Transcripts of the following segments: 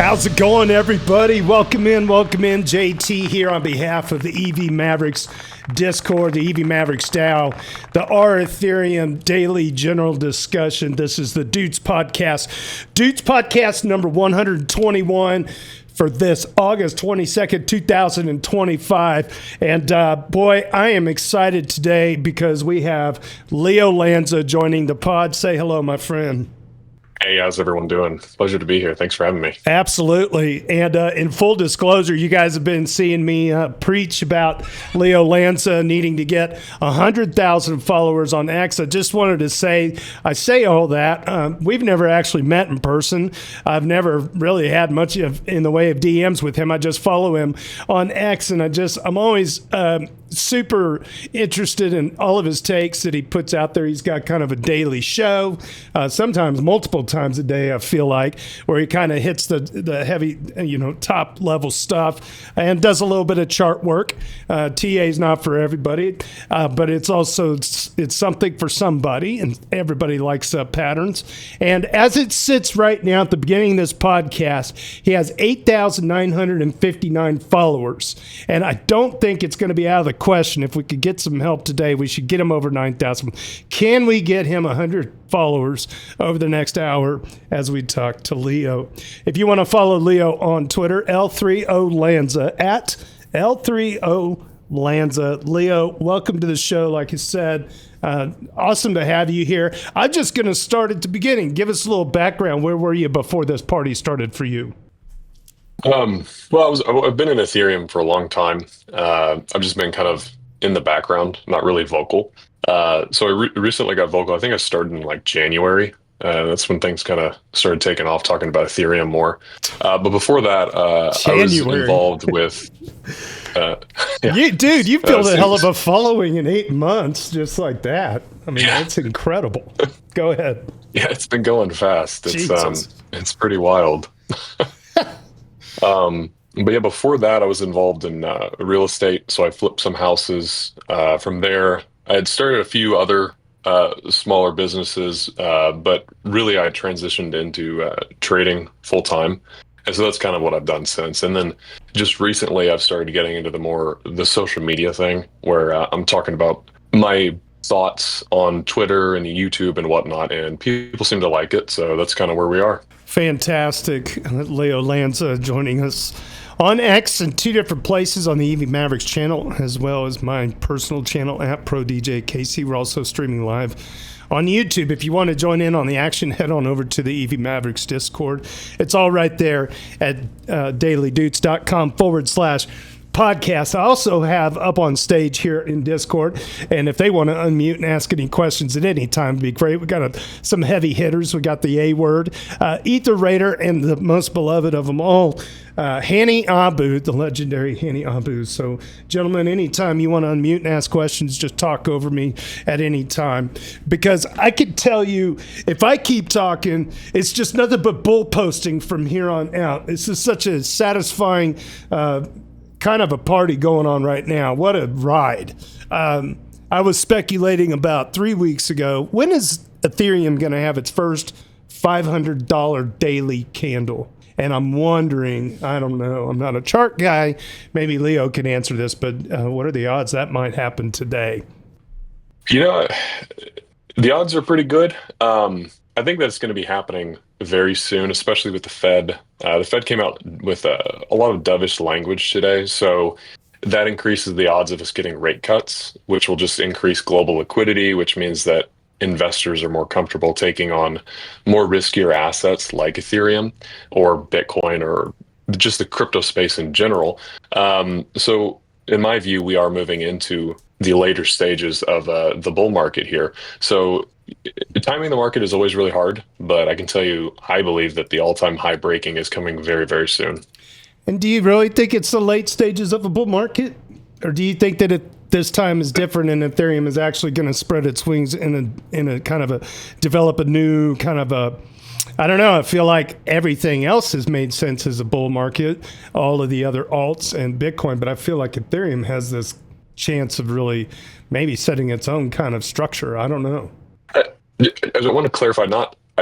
How's it going, everybody? Welcome in. JT here on behalf of the EV Mavericks Discord, the EV Mavericks DAO, the R Ethereum Daily General Discussion. This is the Doots Podcast number 121 for this August 22nd, 2025. And boy, I am excited today because we have Leo Lanza joining the pod. Say hello, my friend. Hey, how's everyone doing? Pleasure to be here. Thanks for having me. Absolutely. And in full disclosure, you guys have been seeing me preach about Leo Lanza needing to get 100,000 followers on X. I just wanted to say, I say all that. We've never actually met in person. I've never really had much in the way of DMs with him. I just follow him on X, and I'm always super interested in all of his takes that he puts out there. He's got kind of a daily show, sometimes multiple times a day, I feel like, where he kind of hits the heavy, top level stuff and does a little bit of chart work. TA is not for everybody, but it's something for somebody, and everybody likes patterns. And as it sits right now at the beginning of this podcast, he has 8,959 followers, and I don't think it's going to be out of the question. If we could get some help today, we should get him over 9,000. Can we get him 100 followers over the next hour as we talk to Leo? If you want to follow Leo on Twitter, L30Lanza, at L30Lanza. Leo, welcome to the show. Like I said, awesome to have you here. I'm just going to start at the beginning. Give us a little background. Where were you before this party started for you? Well, I've been in Ethereum for a long time. I've just been kind of in the background, not really vocal. So I recently got vocal. I think I started in like January. That's when things kind of started taking off, talking about Ethereum more. But before that, I was involved with... you've built a hell of a following in 8 months, just like that. I mean, That's incredible. Go ahead. Yeah, it's been going fast. It's pretty wild. But yeah, before that, I was involved in real estate. So I flipped some houses. From there, I had started a few other smaller businesses, but really I transitioned into trading full time. And so that's kind of what I've done since. And then just recently, I've started getting into the social media thing, where I'm talking about my thoughts on Twitter and YouTube and whatnot, and people seem to like it. So that's kind of where we are. Fantastic. Leo Lanza joining us on X in two different places, on the EV Mavericks channel, as well as my personal channel at ProDJKC. We're also streaming live on YouTube. If you want to join in on the action, head on over to the EV Mavericks Discord. It's all right there at dailydoots.com/podcast. I also have up on stage here in Discord, and if they want to unmute and ask any questions at any time, it'd be great. We got some heavy hitters. We got the A word, Ether and the most beloved of them all, Hani Abu, the legendary Hani Abu. So, gentlemen, anytime you want to unmute and ask questions, just talk over me at any time, because I could tell you, if I keep talking, it's just nothing but bull posting from here on out. This is such a satisfying kind of a party going on right now. What a ride. I was speculating about 3 weeks ago, when is Ethereum going to have its first $500 daily candle? And I'm wondering, I don't know, I'm not a chart guy. Maybe Leo can answer this, but what are the odds that might happen today? The odds are pretty good. I think that's going to be happening very soon, especially with the Fed. The Fed came out with a lot of dovish language today, so that increases the odds of us getting rate cuts, which will just increase global liquidity, which means that investors are more comfortable taking on more riskier assets like Ethereum or Bitcoin or just the crypto space in general. So in my view, we are moving into the later stages of the bull market here. So timing the market is always really hard, but I can tell you, I believe that the all-time high breaking is coming very, very soon. And do you really think it's the late stages of a bull market? Or do you think that this time is different and Ethereum is actually going to spread its wings in a kind of develop a new kind of a, I don't know, I feel like everything else has made sense as a bull market, all of the other alts and Bitcoin, but I feel like Ethereum has this chance of really maybe setting its own kind of structure. I don't know. I want to clarify,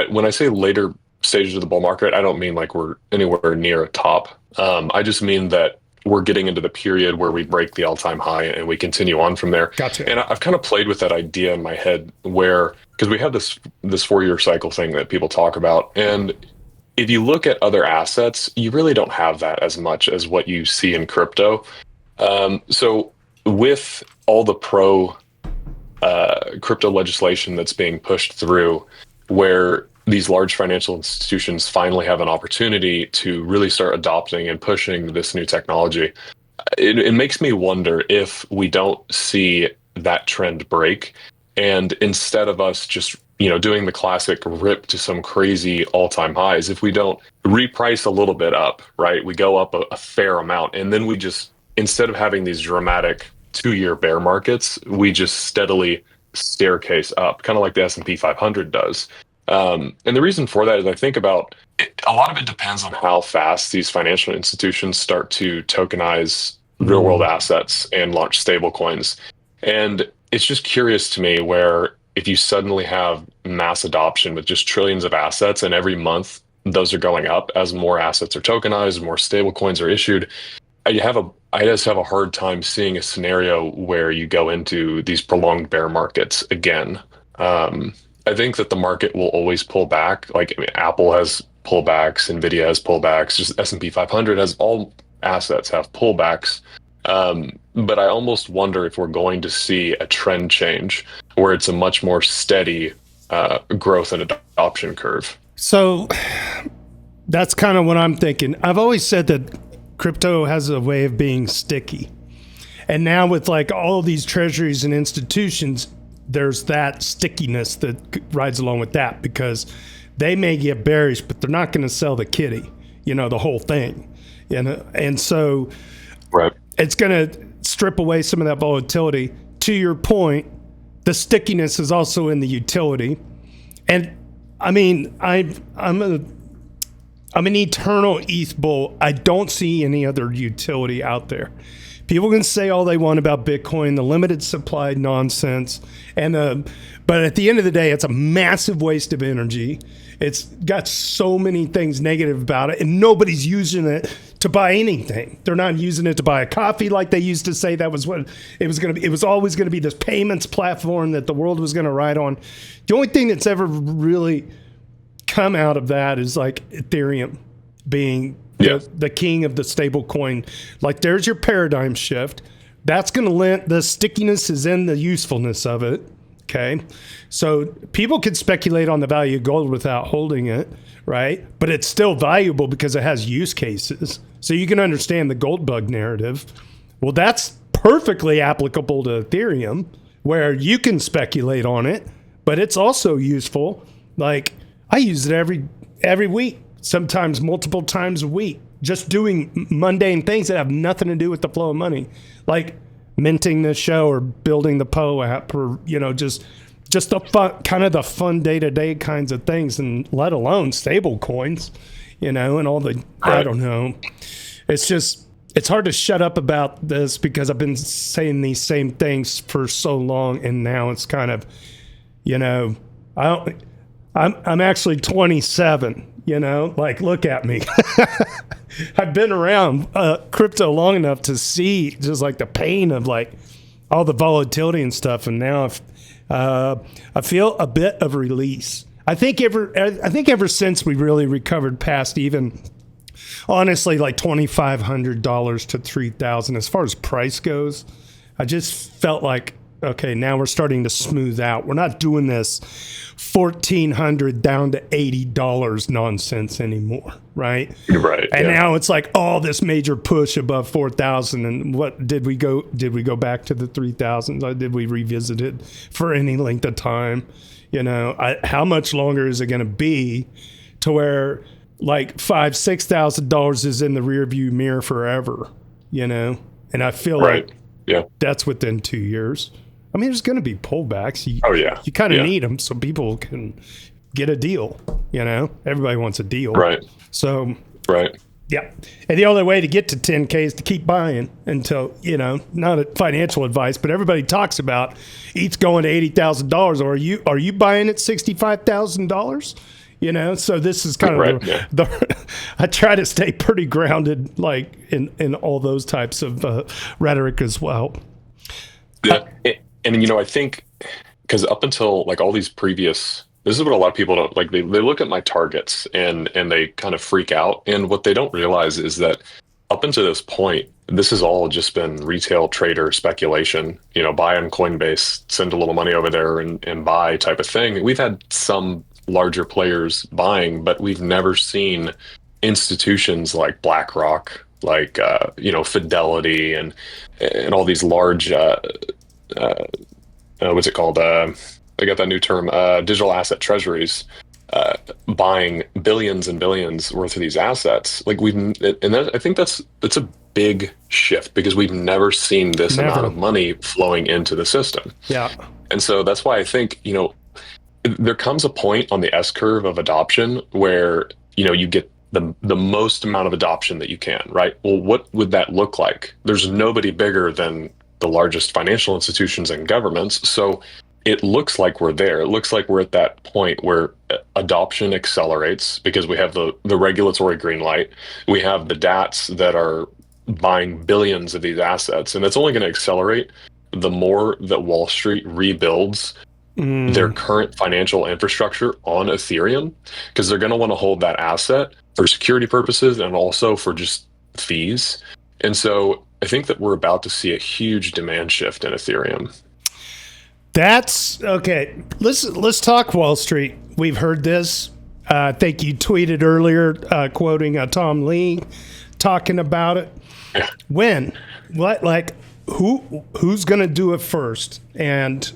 when I say later stages of the bull market. I don't mean like we're anywhere near a top. I just mean that we're getting into the period where we break the all-time high and we continue on from there. Gotcha. And I've kind of played with that idea in my head where, because we have this 4-year cycle thing that people talk about, and if you look at other assets, you really don't have that as much as what you see in crypto. So with all the pro crypto legislation that's being pushed through, where these large financial institutions finally have an opportunity to really start adopting and pushing this new technology, it makes me wonder if we don't see that trend break, and instead of us just doing the classic rip to some crazy all-time highs, if we don't reprice a little bit up, right? We go up a fair amount, and then we just, instead of having these dramatic 2-year bear markets, we just steadily staircase up, kind of like the S&P 500 does. And the reason for that is, I think about it, a lot of it depends on how fast these financial institutions start to tokenize real world assets and launch stablecoins. And it's just curious to me where if you suddenly have mass adoption with just trillions of assets, and every month those are going up as more assets are tokenized, more stablecoins are issued, I just have a hard time seeing a scenario where you go into these prolonged bear markets again. I think that the market will always pull back. Like, Apple has pullbacks, Nvidia has pullbacks, just S&P 500 has, all assets have pullbacks. But I almost wonder if we're going to see a trend change where it's a much more steady growth and adoption curve. So that's kind of what I'm thinking. I've always said that crypto has a way of being sticky. And now with like all these treasuries and institutions, there's that stickiness that rides along with that, because they may get bearish, but they're not going to sell the kitty, the whole thing. And so right, it's going to strip away some of that volatility. To your point, the stickiness is also in the utility. And I mean, I'm an eternal ETH bull. I don't see any other utility out there. People can say all they want about Bitcoin, the limited supply nonsense, but at the end of the day, it's a massive waste of energy. It's got so many things negative about it, and nobody's using it to buy anything. They're not using it to buy a coffee like they used to say that was what it was going to be. It was always going to be this payments platform that the world was going to ride on. The only thing that's ever really come out of that is like Ethereum being the king of the stable coin. Like, there's your paradigm shift. That's going to lend, the stickiness is in the usefulness of it. Okay. So people can speculate on the value of gold without holding it, right? But it's still valuable because it has use cases. So you can understand the gold bug narrative. Well, that's perfectly applicable to Ethereum, where you can speculate on it, but it's also useful. Like, I use it every week, sometimes multiple times a week, just doing mundane things that have nothing to do with the flow of money, like minting the show or building the Poe app, or just the fun, kind of the fun day-to-day kinds of things, and let alone stable coins, and all the I don't know. It's hard to shut up about this because I've been saying these same things for so long, and now it's kind of, I'm actually 27. Like, look at me. I've been around crypto long enough to see just like the pain of like all the volatility and stuff, and now I feel a bit of release. I think ever since we really recovered past even, honestly, like $2,500 to $3,000 as far as price goes, I just felt like, okay, now we're starting to smooth out. We're not doing this $1,400 down to $80 nonsense anymore, right? Right. And now it's like, this major push above 4,000. And what did we go? Did we go back to the 3,000s? Or did we revisit it for any length of time? How much longer is it going to be to where like $5,000-$6,000 is in the rearview mirror forever? And I feel like that's within 2 years. I mean, there's going to be pullbacks. You kind of need them so people can get a deal. Everybody wants a deal. Right. So, right. Yeah. And the only way to get to 10K is to keep buying until, not a financial advice, but everybody talks about ETH going to $80,000. Or are you buying at $65,000? So this is kind of Right, the I try to stay pretty grounded, like in all those types of rhetoric as well. Yeah. And I think because up until like all these previous, this is what a lot of people don't like. They look at my targets and they kind of freak out. And what they don't realize is that up until this point, this has all just been retail trader speculation, buy on Coinbase, send a little money over there and buy type of thing. We've had some larger players buying, but we've never seen institutions like BlackRock, like, Fidelity and all these large, what's it called? I got that new term, digital asset treasuries, buying billions and billions worth of these assets. Like I think that's a big shift because we've never seen this amount of money flowing into the system. Yeah. And so that's why I think, there comes a point on the S curve of adoption where, you get the most amount of adoption that you can, right? Well, what would that look like? There's nobody bigger than the largest financial institutions and governments. So it looks like we're there. It looks like we're at that point where adoption accelerates because we have the regulatory green light. We have the DATs that are buying billions of these assets, and it's only going to accelerate the more that Wall Street rebuilds their current financial infrastructure on Ethereum, because they're going to want to hold that asset for security purposes and also for just fees. And so I think that we're about to see a huge demand shift in Ethereum. That's okay. Let's talk Wall Street. We've heard this. I think you tweeted earlier, quoting Tom Lee, talking about it. Yeah. When? What? Like, who's going to do it first? And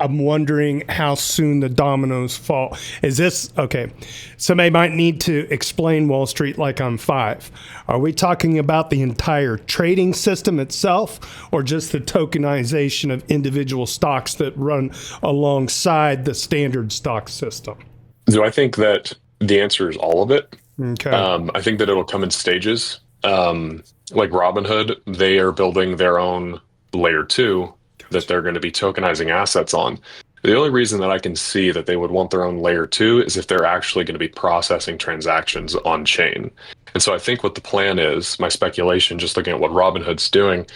I'm wondering how soon the dominoes fall. Is this okay? Somebody might need to explain Wall Street like I'm five. Are we talking about the entire trading system itself, or just the tokenization of individual stocks that run alongside the standard stock system? So I think that the answer is all of it. Okay. I think that it'll come in stages. Like Robinhood, they are building their own layer 2 that they're going to be tokenizing assets on. The only reason that I can see that they would want their own layer 2 is if they're actually going to be processing transactions on chain. And so I think what the plan is, my speculation, just looking at what Robinhood's doing,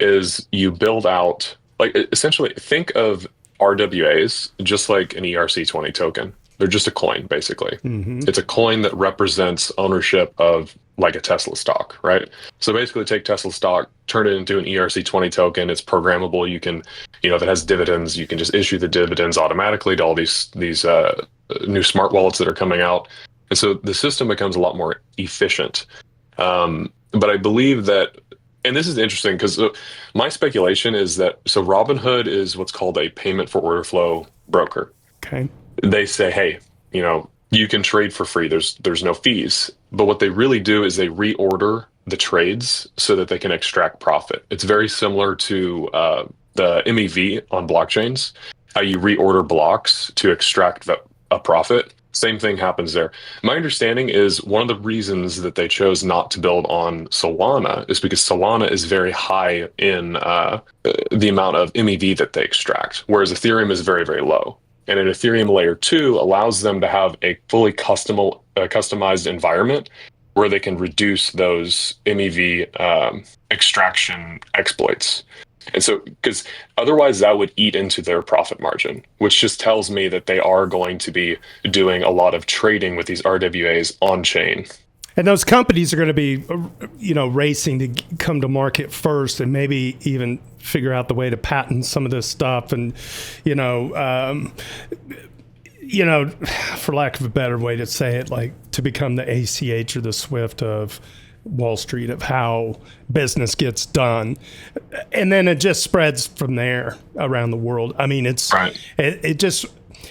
is you build out, like, essentially think of RWAs just like an ERC20 token. They're just a coin, basically. Mm-hmm. It's a coin that represents ownership of like a Tesla stock, right? So basically take Tesla stock, turn it into an ERC20 token. It's programmable. You can, if it has dividends, you can just issue the dividends automatically to all these new smart wallets that are coming out. And so the system becomes a lot more efficient. But I believe that, and this is interesting because my speculation is that, so Robinhood is what's called a payment for order flow broker. Okay. They say, hey, you can trade for free. There's no fees. But what they really do is they reorder the trades so that they can extract profit. It's very similar to the MEV on blockchains, how you reorder blocks to extract a profit. Same thing happens there. My understanding is one of the reasons that they chose not to build on Solana is because Solana is very high in the amount of MEV that they extract, whereas Ethereum is very, very low. And an Ethereum layer 2 allows them to have a fully customized environment where they can reduce those MEV extraction exploits. And so, because otherwise that would eat into their profit margin, which just tells me that they are going to be doing a lot of trading with these RWAs on chain. And those companies are going to be, racing to come to market first, and maybe even figure out the way to patent some of this stuff. And, for lack of a better way to say it, like to become the ACH or the SWIFT of Wall Street, of how business gets done. And then it just spreads from there around the world. I mean, it's right.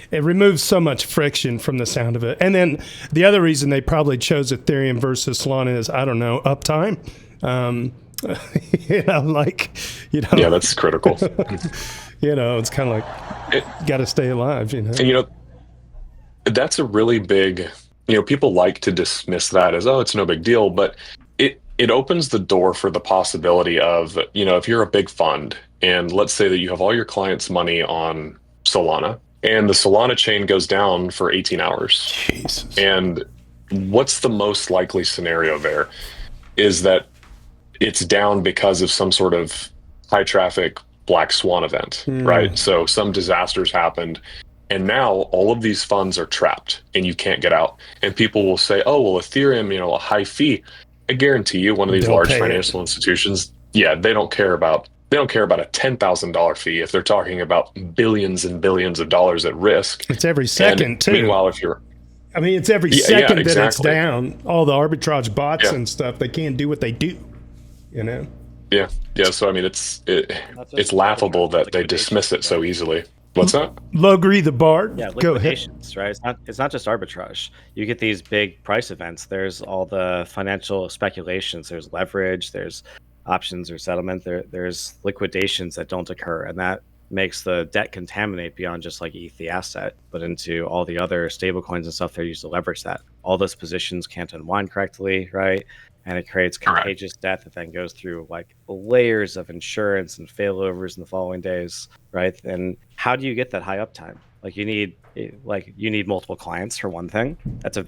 It removes so much friction from the sound of it. And then the other reason they probably chose Ethereum versus Solana is, I don't know, uptime. Yeah, that's critical. It's kind of like, got to stay alive, And, that's a really big, people like to dismiss that as, oh, it's no big deal. But it opens the door for the possibility of, if you're a big fund and let's say that you have all your clients' money on Solana, and the Solana chain goes down for 18 hours. Jesus. And what's the most likely scenario there is that it's down because of some sort of high traffic black swan event, right? So some disasters happened, and now all of these funds are trapped and you can't get out. And people will say, oh, well, Ethereum, a high fee. I guarantee you one of these They'll large pay financial institutions, they don't care about a $10,000 fee if they're talking about billions and billions of dollars at risk. It's every second, too. Meanwhile, if you're it's every second exactly. that it's down. All the arbitrage bots and stuff, they can't do what they do, Yeah. So it's laughable that they dismiss it so easily. What's that? LogrisTheBard. Yeah, Go ahead. liquidations, right? It's not just arbitrage. You get these big price events. There's all the financial speculations. There's leverage. There's options or settlement. There's liquidations that don't occur, and that makes the debt contaminate beyond just like ETH the asset, but into all the other stable coins and stuff they're used to leverage that. All those positions can't unwind correctly, right? And it creates contagious debt that then goes through like layers of insurance and failovers in the following days, right? And how do you get that high uptime? Like you need multiple clients for one thing. That's a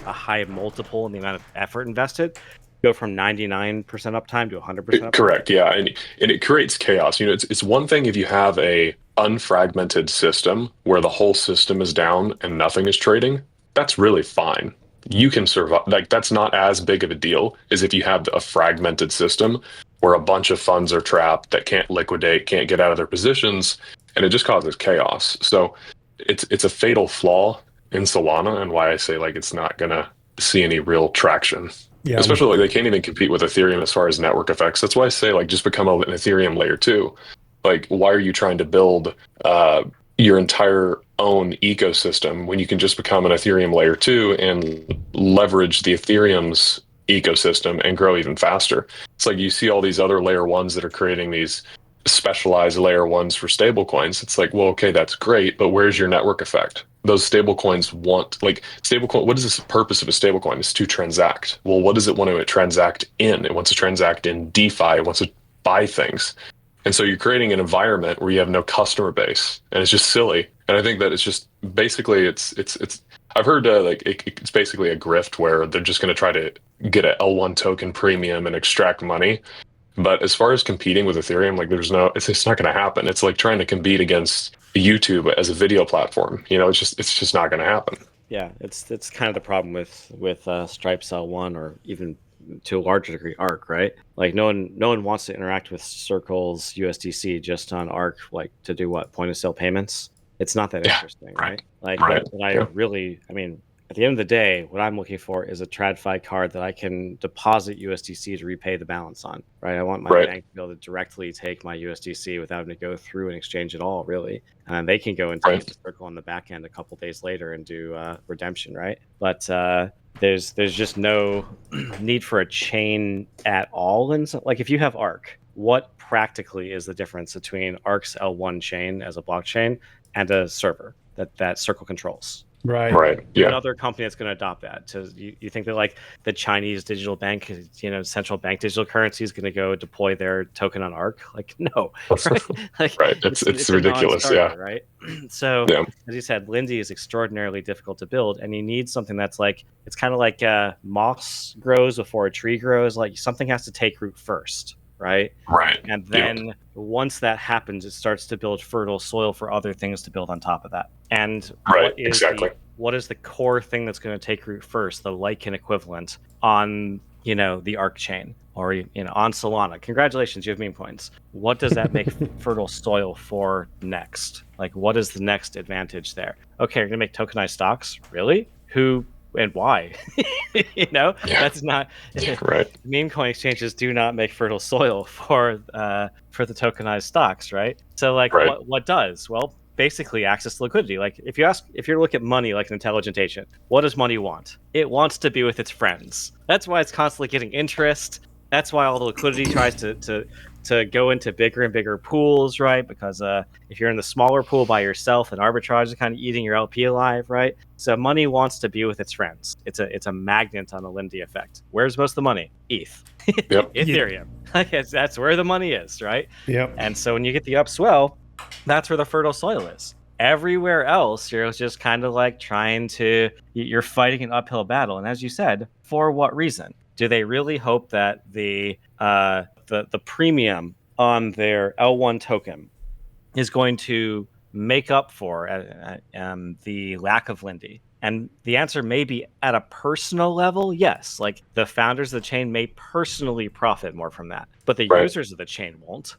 high multiple in the amount of effort invested. Go from 99% uptime to 100% uptime. Correct. Yeah, and it creates chaos. It's one thing if you have a unfragmented system where the whole system is down and nothing is trading. That's really fine. You can survive. Like that's not as big of a deal as if you have a fragmented system where a bunch of funds are trapped that can't liquidate, can't get out of their positions, and it just causes chaos. So it's a fatal flaw in Solana, and why I say like it's not gonna see any real traction. Yeah, especially like they can't even compete with Ethereum as far as network effects. That's why I say like just become an Ethereum layer 2. Like why are you trying to build your entire own ecosystem when you can just become an Ethereum layer 2 and leverage the Ethereum's ecosystem and grow even faster? It's like you see all these other layer 1s that are creating these specialized layer 1s for stablecoins. It's like, well, okay, that's great, but where's your network effect? Those stablecoins what is the purpose of a stablecoin? It's to transact. Well, what does it want to transact in? It wants to transact in DeFi. It wants to buy things. And so you're creating an environment where you have no customer base, and it's just silly. And I think that it's just basically it's I've heard it's basically a grift where they're just going to try to get a L1 token premium and extract money. But as far as competing with Ethereum, like it's not going to happen. It's like trying to compete against YouTube as a video platform. It's just not going to happen. Yeah, it's kind of the problem with Stripe's L1 or even to a larger degree ARC, right? Like no one wants to interact with Circle's USDC just on ARC, like to do what, point of sale payments. It's not that interesting, right? Like at the end of the day, what I'm looking for is a TradFi card that I can deposit USDC to repay the balance on, right? I want my bank to be able to directly take my USDC without having to go through an exchange at all, really. And they can go and take the Circle on the back end a couple days later and do redemption, right? But there's just no need for a chain at all. And so, like if you have ARC, what practically is the difference between ARC's L1 chain as a blockchain and a server that Circle controls? Right. Yeah. Another company that's going to adopt that. So you think that like the Chinese digital bank, central bank digital currency is going to go deploy their token on ARC? Like no, right? Like, It's ridiculous. Yeah. Right. So as you said, Lindy is extraordinarily difficult to build, and you need something that's like it's kind of like moss grows before a tree grows. Like something has to take root first. Right. And then once that happens, it starts to build fertile soil for other things to build on top of that. And what is the core thing that's going to take root first? The Lycan equivalent on, the ARC chain or, on Solana. Congratulations, you have meme coins. What does that make fertile soil for next? Like, what is the next advantage there? Okay, you're going to make tokenized stocks? Really? Who and why? That's not right. Meme coin exchanges do not make fertile soil for the tokenized stocks, right? So what does? Well, basically access to liquidity. Like if you look at money like an intelligent agent, what does money want? It wants to be with its friends. That's why it's constantly getting interest. That's why all the liquidity tries to go into bigger and bigger pools, right? Because if you're in the smaller pool by yourself, then arbitrage is kind of eating your LP alive, right? So money wants to be with its friends. It's a magnet on the Lindy effect. Where's most of the money? ETH. Yep. Ethereum. That's where the money is, right? Yep. And so when you get the upswell, that's where the fertile soil is. Everywhere else, you're just kind of like you're fighting an uphill battle. And as you said, for what reason? Do they really hope that the premium on their L1 token is going to make up for the lack of Lindy? And the answer may be at a personal level, yes. Like the founders of the chain may personally profit more from that, but the users of the chain won't,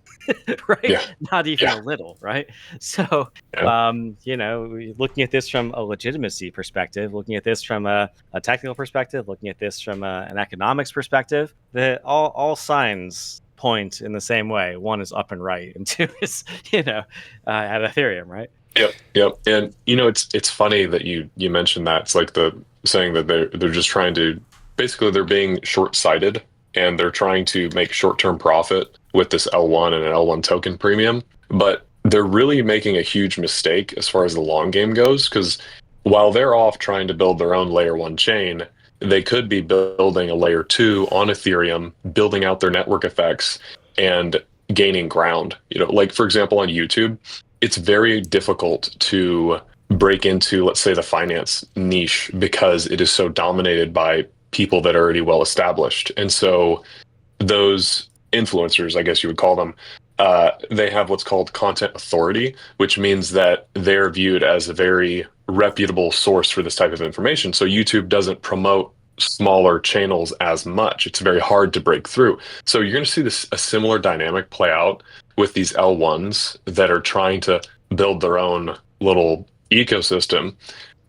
right? Yeah. Not even a little, right? So, looking at this from a legitimacy perspective, looking at this from a technical perspective, looking at this from an economics perspective, all signs point in the same way. One is up and right, and two is, at Ethereum, right? Yep. And it's funny that you mentioned that. It's like the saying that they're just trying to, basically they're being short-sighted and they're trying to make short-term profit with this L1 and an L1 token premium. But they're really making a huge mistake as far as the long game goes, because while they're off trying to build their own layer 1 chain, they could be building a layer 2 on Ethereum, building out their network effects and gaining ground. Like for example, on YouTube, it's very difficult to break into, let's say, the finance niche because it is so dominated by people that are already well established. And so those influencers, I guess you would call them, they have what's called content authority, which means that they're viewed as a very reputable source for this type of information. So YouTube doesn't promote smaller channels as much. It's very hard to break through. So you're going to see a similar dynamic play out with these L1s that are trying to build their own little ecosystem,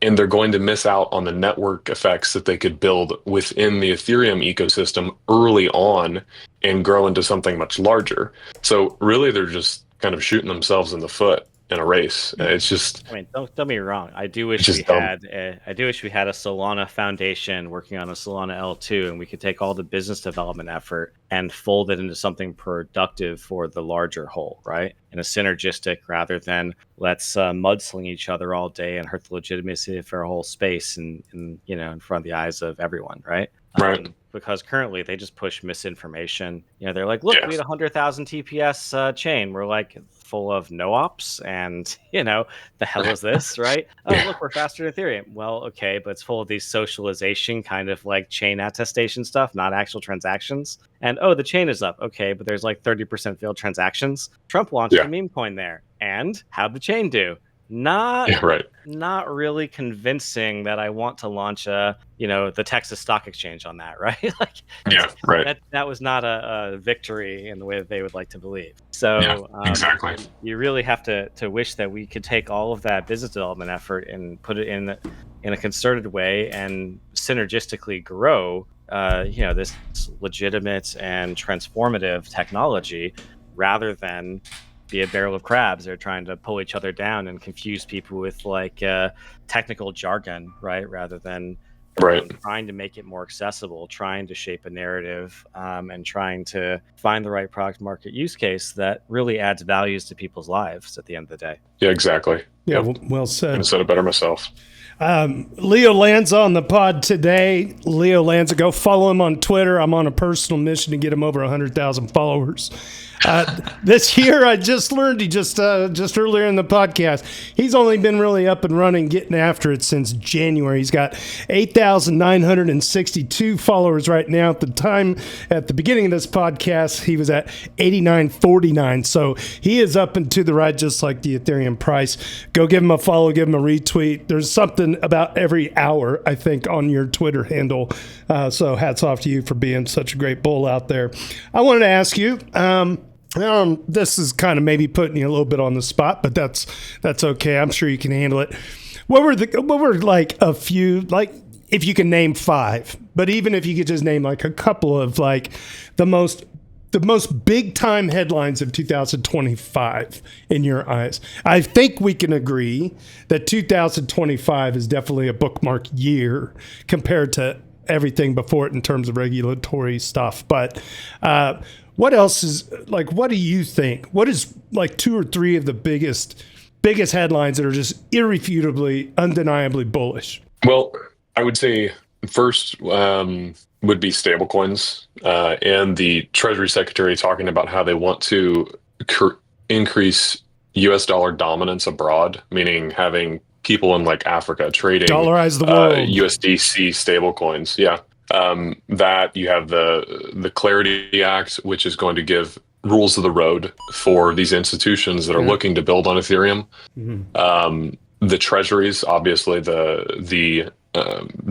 and they're going to miss out on the network effects that they could build within the Ethereum ecosystem early on and grow into something much larger. So really, they're just kind of shooting themselves in the foot in a race. It's just, I mean, don't get me wrong. I do wish we had a Solana foundation working on a Solana L2, and we could take all the business development effort and fold it into something productive for the larger whole, right? In a synergistic, rather than let's mudsling each other all day and hurt the legitimacy of our whole space and in front of the eyes of everyone, right? Right. Because currently they just push misinformation. They're like, look, we had 100,000 TPS chain. We're like full of no-ops and, the hell is this, right? Oh, look, we're faster than Ethereum. Well, okay, but it's full of these socialization kind of like chain attestation stuff, not actual transactions. And, the chain is up. Okay, but there's like 30% failed transactions. Trump launched a meme coin there. And how'd the chain do? Not really convincing that I want to launch the Texas Stock Exchange on that, right? That was not a victory in the way that they would like to believe. So exactly. You really have to wish that we could take all of that business development effort and put it in a concerted way and synergistically grow this legitimate and transformative technology, rather than be a barrel of crabs. They're trying to pull each other down and confuse people with like technical jargon, right? Rather than trying to make it more accessible, trying to shape a narrative, and trying to find the right product market use case that really adds values to people's lives at the end of the day. Yeah, exactly. Yeah, well said. I said it better myself. Leo Lanza on the pod today. Leo Lanza, go follow him on Twitter. I'm on a personal mission to get him over 100,000 followers. This year, I just learned, he just earlier in the podcast, he's only been really up and running, getting after it since January. He's got 8,962 followers right now. At the beginning of this podcast, he was at 8,949. So he is up and to the right, just like the Ethereum price. Go give him a follow, give him a retweet. There's something about every hour, I think, on your Twitter handle. So hats off to you for being such a great bull out there. I wanted to ask you, this is kind of maybe putting you a little bit on the spot, but that's okay. I'm sure you can handle it. What were like a few, like, if you can name 5, but even if you could just name like a couple of like the most big time headlines of 2025 in your eyes? I think we can agree that 2025 is definitely a bookmark year compared to everything before it in terms of regulatory stuff. But what else is, like, what do you think? What is like 2 or 3 of the biggest headlines that are just irrefutably, undeniably bullish? Well, I would say first would be stablecoins, and the Treasury Secretary talking about how they want to increase US dollar dominance abroad, meaning having people in like Africa trading Dollarize the world. USDC stablecoins. Yeah. That you have the Clarity Act, which is going to give rules of the road for these institutions that are looking to build on Ethereum. The treasuries, obviously, the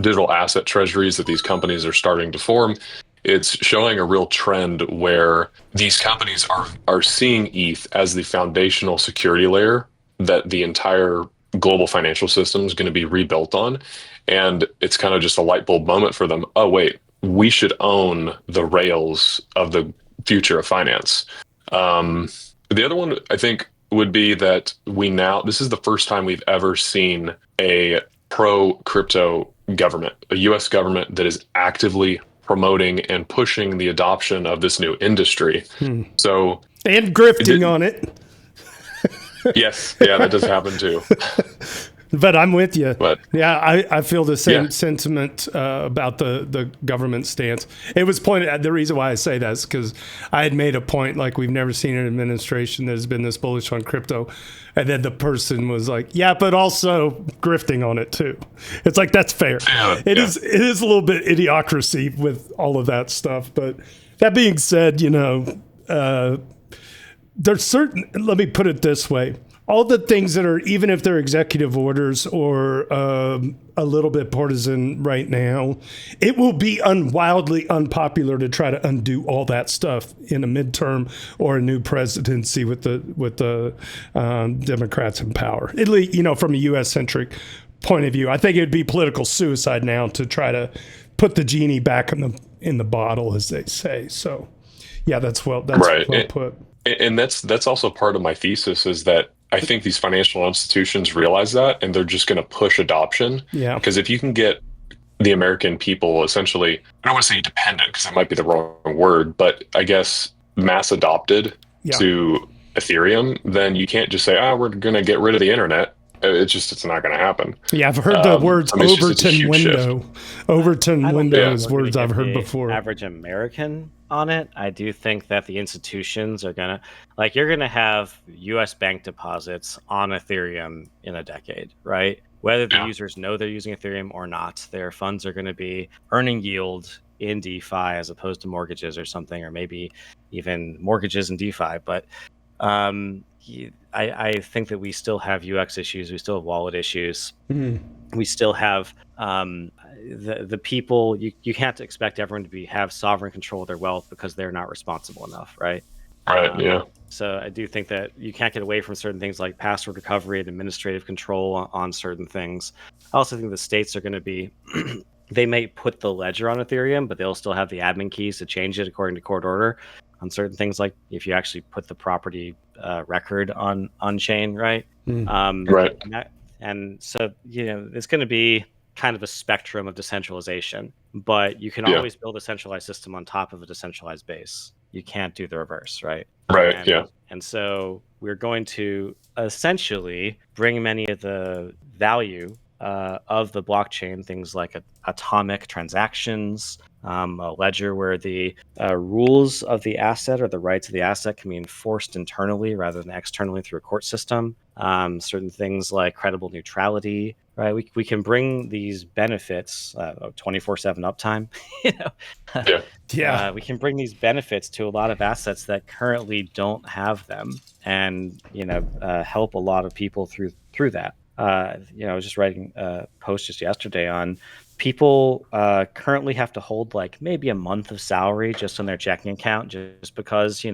digital asset treasuries that these companies are starting to form. It's showing a real trend where these companies are seeing ETH as the foundational security layer that the entire global financial system is going to be rebuilt on. And it's kind of just a light bulb moment for them. Oh, wait, we should own the rails of the future of finance. The other one, I think, would be that this is the first time we've ever seen a pro-crypto government, a US government that is actively promoting and pushing the adoption of this new industry. So and grifting on it. Yes, yeah, that does happen too. But I'm with you. But yeah, I feel the same sentiment about the government stance. It was pointed at, the reason why I say that is because I had made a point, like, we've never seen an administration that has been this bullish on crypto. And then the person was like, yeah, but also grifting on it too. It's like, that's fair. It is a little bit idiocracy with all of that stuff. But that being said, there's certain, let me put it this way. All the things that are, even if they're executive orders or a little bit partisan right now, it will be wildly unpopular to try to undo all that stuff in a midterm or a new presidency with the Democrats in power. At least, from a U.S.-centric point of view, I think it would be political suicide now to try to put the genie back in the bottle, as they say. So, yeah, that's well put. And that's also part of my thesis, is that I think these financial institutions realize that, and they're just going to push adoption. Yeah. Because if you can get the American people essentially, I don't want to say dependent because that might be the wrong word, but I guess mass adopted to Ethereum, then you can't just say, we're going to get rid of the internet. It's not going to happen. Yeah, I've heard the words Overton window. Shift. Overton window is words I've heard before. Average American on it. I do think that the institutions are going to, you're going to have U.S. bank deposits on Ethereum in a decade, right? Whether the users know they're using Ethereum or not, their funds are going to be earning yield in DeFi as opposed to mortgages or something, or maybe even mortgages in DeFi. But I think that we still have UX issues. We still have wallet issues. We still have the people. You can't expect everyone to have sovereign control of their wealth because they're not responsible enough, right? Right. So I do think that you can't get away from certain things like password recovery and administrative control on certain things. I also think the states are going to be. They may put the ledger on Ethereum, but they'll still have the admin keys to change it according to court order on certain things, like if you actually put the property record on chain, right? Right. And so, it's going to be kind of a spectrum of decentralization, but you can always build a centralized system on top of a decentralized base. You can't do the reverse, right? Right. And so we're going to essentially bring many of the value of the blockchain, things like atomic transactions, a ledger where the rules of the asset or the rights of the asset can be enforced internally rather than externally through a court system. Certain things like credible neutrality, right? We can bring these benefits, 24/7 uptime. We can bring these benefits to a lot of assets that currently don't have them, and help a lot of people through that. I was just writing a post just yesterday on people currently have to hold maybe a month of salary just on their checking account, just because,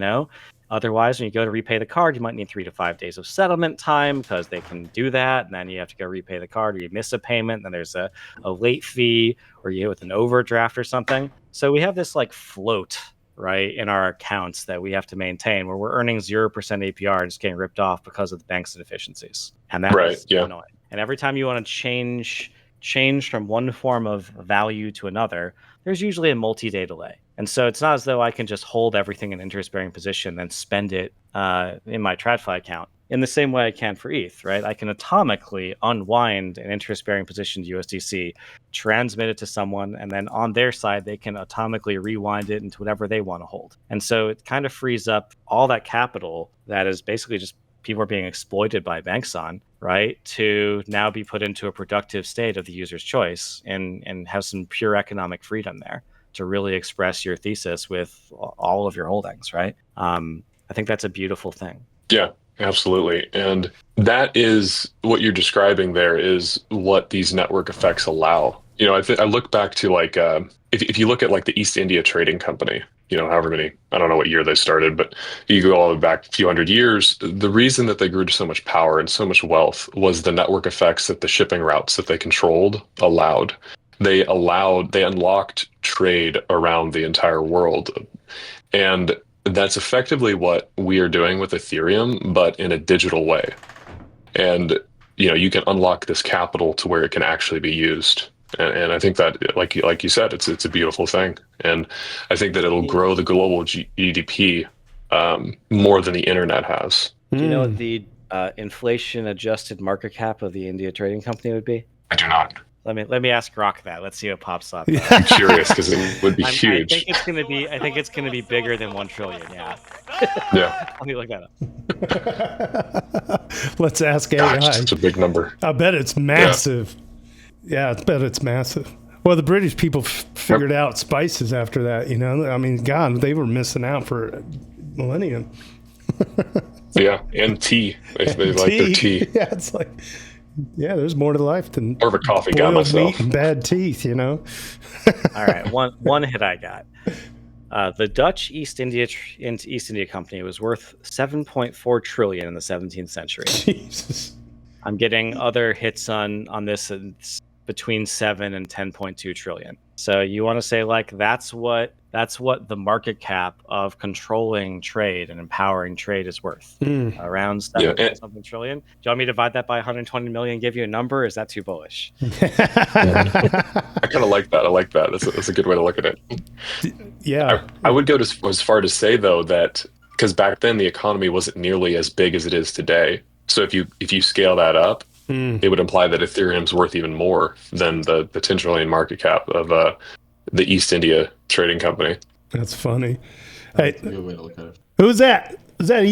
otherwise when you go to repay the card, you might need 3 to 5 days of settlement time because they can do that. And then you have to go repay the card, or you miss a payment. Then there's a late fee, or you hit with an overdraft or something. So we have this float, right, in our accounts that we have to maintain, where we're earning 0% APR and just getting ripped off because of the bank's inefficiencies. And that's annoying. And every time you want to change from one form of value to another, there's usually a multi-day delay. And so it's not as though I can just hold everything in interest-bearing position, then spend it in my TradFi account in the same way I can for ETH, right? I can atomically unwind an interest-bearing position to USDC, transmit it to someone, and then on their side, they can atomically rewind it into whatever they want to hold. And so it kind of frees up all that capital that is basically just people are being exploited by banks on, right, to now be put into a productive state of the user's choice and have some pure economic freedom there to really express your thesis with all of your holdings, right? I think that's a beautiful thing. Yeah, absolutely. And that is what you're describing there is what these network effects allow. I look back to like, if you look at like the East India Trading Company, however many, I don't know what year they started, but you go all the way back a few hundred years, the reason that they grew to so much power and so much wealth was the network effects that the shipping routes that they controlled allowed. They unlocked trade around the entire world. And that's effectively what we are doing with Ethereum, but in a digital way. And, you can unlock this capital to where it can actually be used. And I think that, like you said, it's a beautiful thing. And I think that it'll grow the global GDP more than the internet has. Do you know what the inflation-adjusted market cap of the India Trading Company would be? I do not. Let me ask Grok that. Let's see what pops up. I'm curious because it would be huge. I think it's gonna be bigger than 1 trillion. Yeah. Yeah. Let me look that up. Let's ask AI. It's a big number. I bet it's massive. Yeah, I bet it's massive. Well, the British people figured out spices after that. I mean, God, they were missing out for a millennium. Yeah, and tea. They like their tea. Yeah, it's like. Yeah, there's more to life than more of a coffee guy myself. Meat and bad teeth, All right, one hit I got. The Dutch East India Company was worth 7.4 trillion in the 17th century. Jesus. I'm getting other hits on this. It's between 7 and 10.2 trillion. So you want to say like that's what the market cap of controlling trade and empowering trade is worth. Around 7 something trillion. Do you want me to divide that by 120 million and give you a number? Or is that too bullish? I kind of like that. I like that. That's a good way to look at it. Yeah. I would go as far to say though that because back then the economy wasn't nearly as big as it is today. So if you scale that up, it would imply that Ethereum's worth even more than the 10 trillion market cap of the East India Trading Company. That's funny. Hey, that's a good way to look at it. Who's that? Is that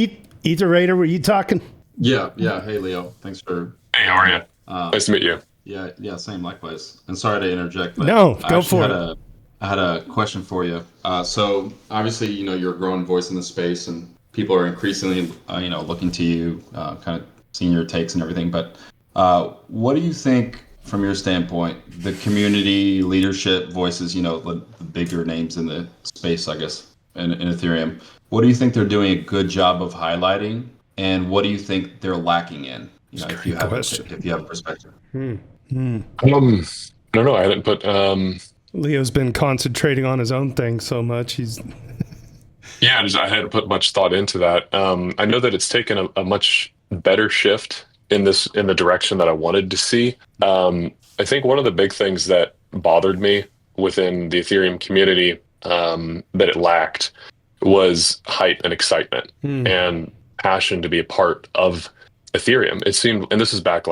Ether Were you talking? Yeah. Hey, Leo. Thanks for. Hey, how are you? Nice to meet you. Yeah. Same, likewise. And sorry to interject, but no, go for it. I had a question for you. So obviously, you're a growing voice in the space, and people are increasingly, looking to you, kind of seeing your takes and everything. But what do you think, from your standpoint, the community leadership voices, the bigger names in the space, I guess, in Ethereum, what do you think they're doing a good job of highlighting, and what do you think they're lacking in? If you have a perspective. I don't know. I hadn't put. Leo's been concentrating on his own thing so much. He's. Yeah, I hadn't put much thought into that. I know that it's taken a much better shift in the direction that I wanted to see. I think one of the big things that bothered me within the Ethereum community that it lacked was hype and excitement and passion to be a part of Ethereum. It seemed, and this is back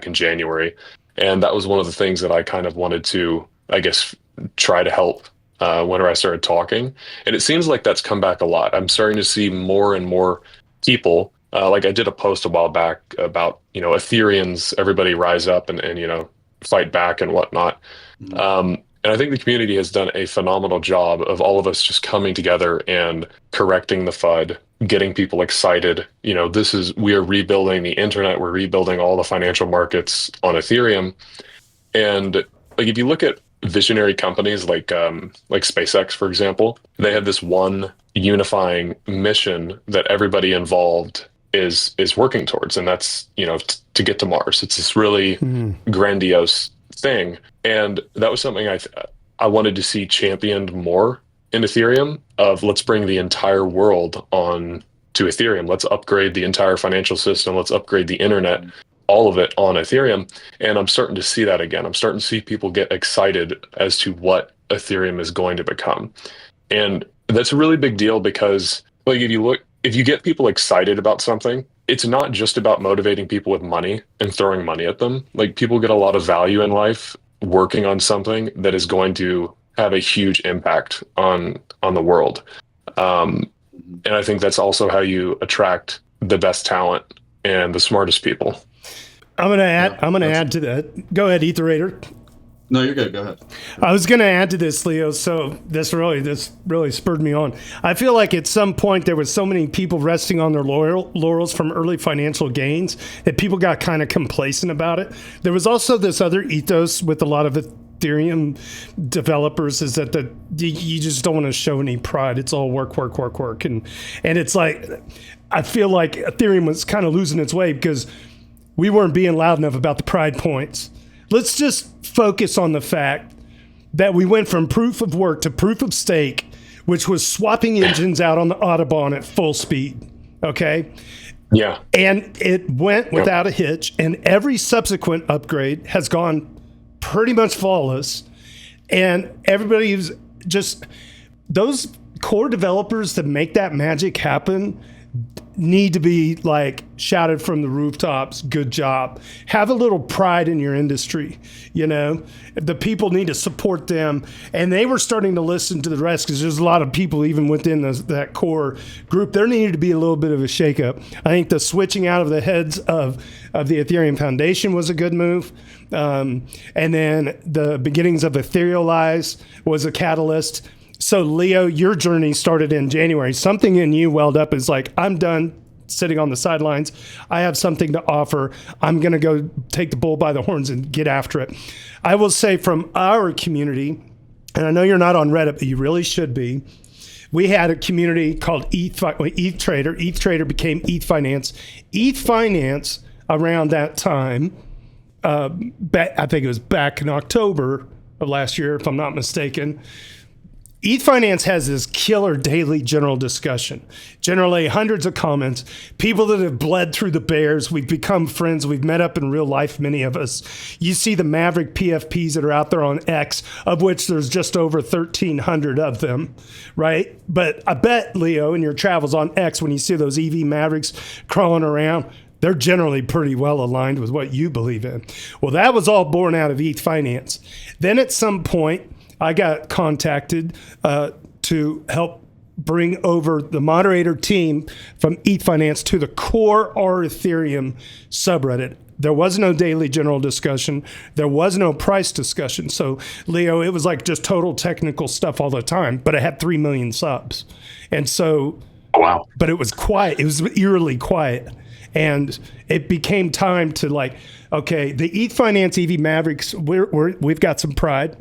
in January, and that was one of the things that I kind of wanted to, I guess, try to help whenever I started talking. And it seems like that's come back a lot. I'm starting to see more and more people. Like I did a post a while back about, Ethereans, everybody rise up and fight back and whatnot. And I think the community has done a phenomenal job of all of us just coming together and correcting the FUD, getting people excited. We are rebuilding the internet. We're rebuilding all the financial markets on Ethereum. And like, if you look at visionary companies like SpaceX, for example, they had this one unifying mission that everybody involved is working towards, and that's to get to Mars. It's this really grandiose thing, and that was something I wanted to see championed more in Ethereum. Of let's bring the entire world on to Ethereum. Let's upgrade the entire financial system. Let's upgrade the internet. All of it on Ethereum. And I'm starting to see that again. I'm starting to see people get excited as to what Ethereum is going to become. And that's a really big deal because like if you get people excited about something, it's not just about motivating people with money and throwing money at them. Like people get a lot of value in life working on something that is going to have a huge impact on the world. And I think that's also how you attract the best talent and the smartest people. I'm gonna add to that. Go ahead, Etherator. No, you're good. Go ahead. I was going to add to this, Leo. So this really spurred me on. I feel like at some point there was so many people resting on their laurels from early financial gains that people got kind of complacent about it. There was also this other ethos with a lot of Ethereum developers, is that you just don't want to show any pride. It's all work, and it's like, I feel like Ethereum was kind of losing its way because we weren't being loud enough about the pride points. Let's just focus on the fact that we went from proof of work to proof of stake, which was swapping engines out on the Autobahn at full speed. Okay? Yeah. And it went without a hitch, and every subsequent upgrade has gone pretty much flawless. And everybody's just, those core developers that make that magic happen need to be like shouted from the rooftops. Good job. Have a little pride in your industry. The people need to support them, and they were starting to listen to the rest, because there's a lot of people even within that core group. There needed to be a little bit of a shakeup. I think the switching out of the heads of the Ethereum Foundation was a good move. And then the beginnings of Etherealize was a catalyst. So, Leo, your journey started in January. Something in you welled up, is like, I'm done sitting on the sidelines. I have something to offer. I'm going to go take the bull by the horns and get after it. I will say, from our community, and I know you're not on Reddit, but you really should be, we had a community called ETHtrader. ETHtrader became ETHfinance. ETHfinance, around that time, I think it was back in October of last year, if I'm not mistaken, ETHfinance has this killer daily general discussion. Generally, hundreds of comments. People that have bled through the bears. We've become friends. We've met up in real life, many of us. You see the Maverick PFPs that are out there on X, of which there's just over 1,300 of them, right? But I bet, Leo, in your travels on X, when you see those EV Mavericks crawling around, they're generally pretty well aligned with what you believe in. Well, that was all born out of ETHfinance. Then at some point, I got contacted to help bring over the moderator team from ETHfinance to the core R Ethereum subreddit. There was no daily general discussion. There was no price discussion. So, Leo, it was like just total technical stuff all the time, but it had 3 million subs. And so, wow. But it was quiet. It was eerily quiet. And it became time to, like, okay, the ETHfinance EV Mavericks, we've got some pride.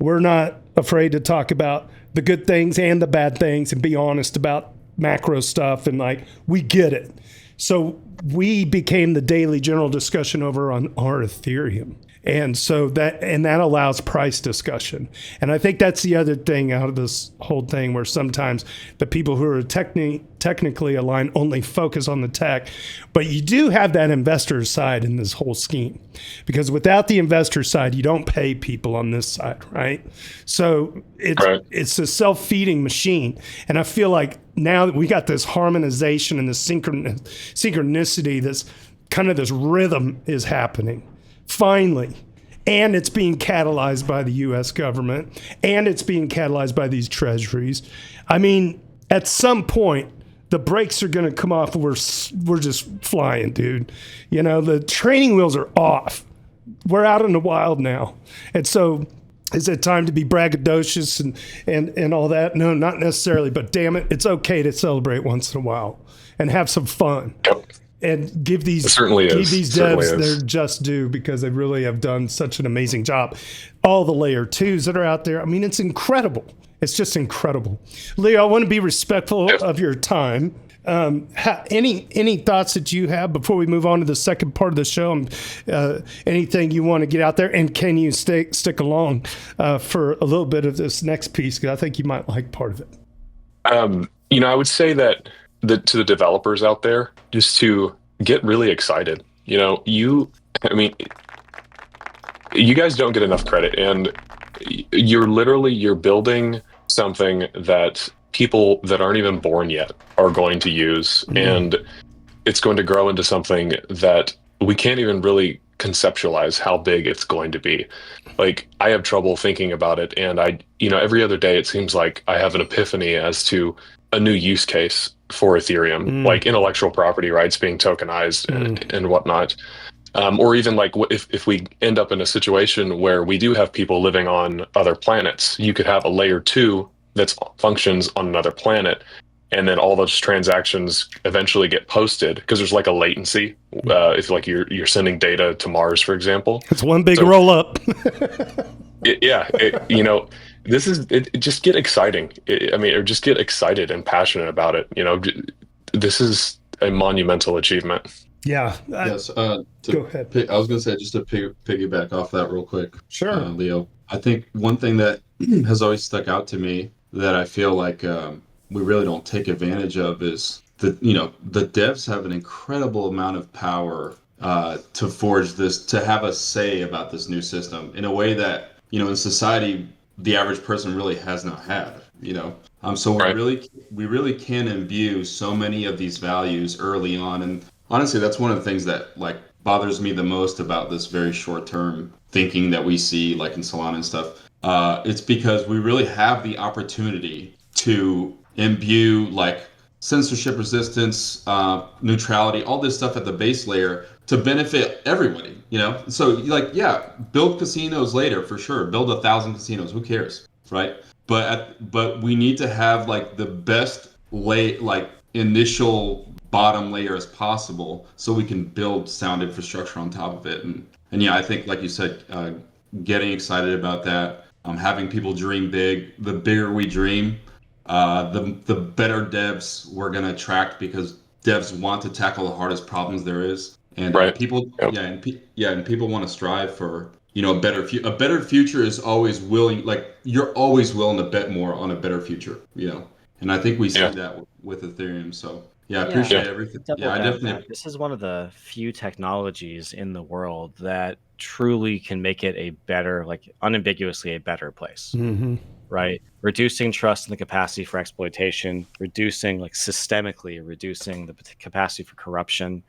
We're not afraid to talk about the good things and the bad things and be honest about macro stuff. And, like, we get it. So we became the daily general discussion over on our Ethereum. And so that allows price discussion. And I think that's the other thing out of this whole thing, where sometimes the people who are technically aligned only focus on the tech. But you do have that investor side in this whole scheme, because without the investor side, you don't pay people on this side, right? So it's a self-feeding machine. And I feel like now that we got this harmonization and this synchronicity, this kind of this rhythm is happening. Finally. And it's being catalyzed by the U.S. government, and it's being catalyzed by these treasuries. I mean, at some point, the brakes are going to come off. We're just flying, dude. The training wheels are off. We're out in the wild now. And so, is it time to be braggadocious and all that? No, not necessarily. But damn it, it's okay to celebrate once in a while and have some fun. And give these devs their just due, because they really have done such an amazing job. All the layer 2s that are out there, I mean, it's incredible. It's just incredible. Leo, I want to be respectful of your time. Any thoughts that you have before we move on to the second part of the show? Anything you want to get out there? And can you stick along for a little bit of this next piece? Because I think you might like part of it. I would say that to the developers out there, just to get really excited. You guys don't get enough credit, and you're building something that people that aren't even born yet are going to use, and it's going to grow into something that we can't even really conceptualize how big it's going to be. Like, I have trouble thinking about it, and every other day it seems like I have an epiphany as to a new use case for Ethereum, like intellectual property rights being tokenized and whatnot. Or even like if we end up in a situation where we do have people living on other planets, you could have a layer 2 that functions on another planet, and then all those transactions eventually get posted because there's like a latency. If like you're sending data to Mars, for example, it's one big roll up. Just get exciting. Or just get excited and passionate about it. This is a monumental achievement. Yeah. Yes. Go ahead. I was going to say, just to piggyback off that real quick. Sure. Leo, I think one thing that has always stuck out to me that I feel like we really don't take advantage of is the devs have an incredible amount of power to forge this, to have a say about this new system in a way that, in society, the average person really has not had, So Right. we really can imbue so many of these values early on. And honestly, that's one of the things that like bothers me the most about this very short term thinking that we see like in Solana and stuff. It's because we really have the opportunity to imbue like censorship resistance, neutrality, all this stuff at the base layer to benefit everybody, So like, yeah, build casinos later for sure. Build 1,000 casinos. Who cares, right? But we need to have like the best initial bottom layer as possible so we can build sound infrastructure on top of it. And yeah, I think like you said, getting excited about that, having people dream big. The bigger we dream, the better devs we're going to attract, because devs want to tackle the hardest problems there is. And Right. people, Yep. and people want to strive for, a better future is always willing, like you're always willing to bet more on a better future, And I think we see that with Ethereum. So yeah, I appreciate everything. Yeah, I definitely. This is one of the few technologies in the world that truly can make it a better, like unambiguously a better place. Mm-hmm. Right? Reducing trust and the capacity for exploitation, systemically reducing the capacity for corruption.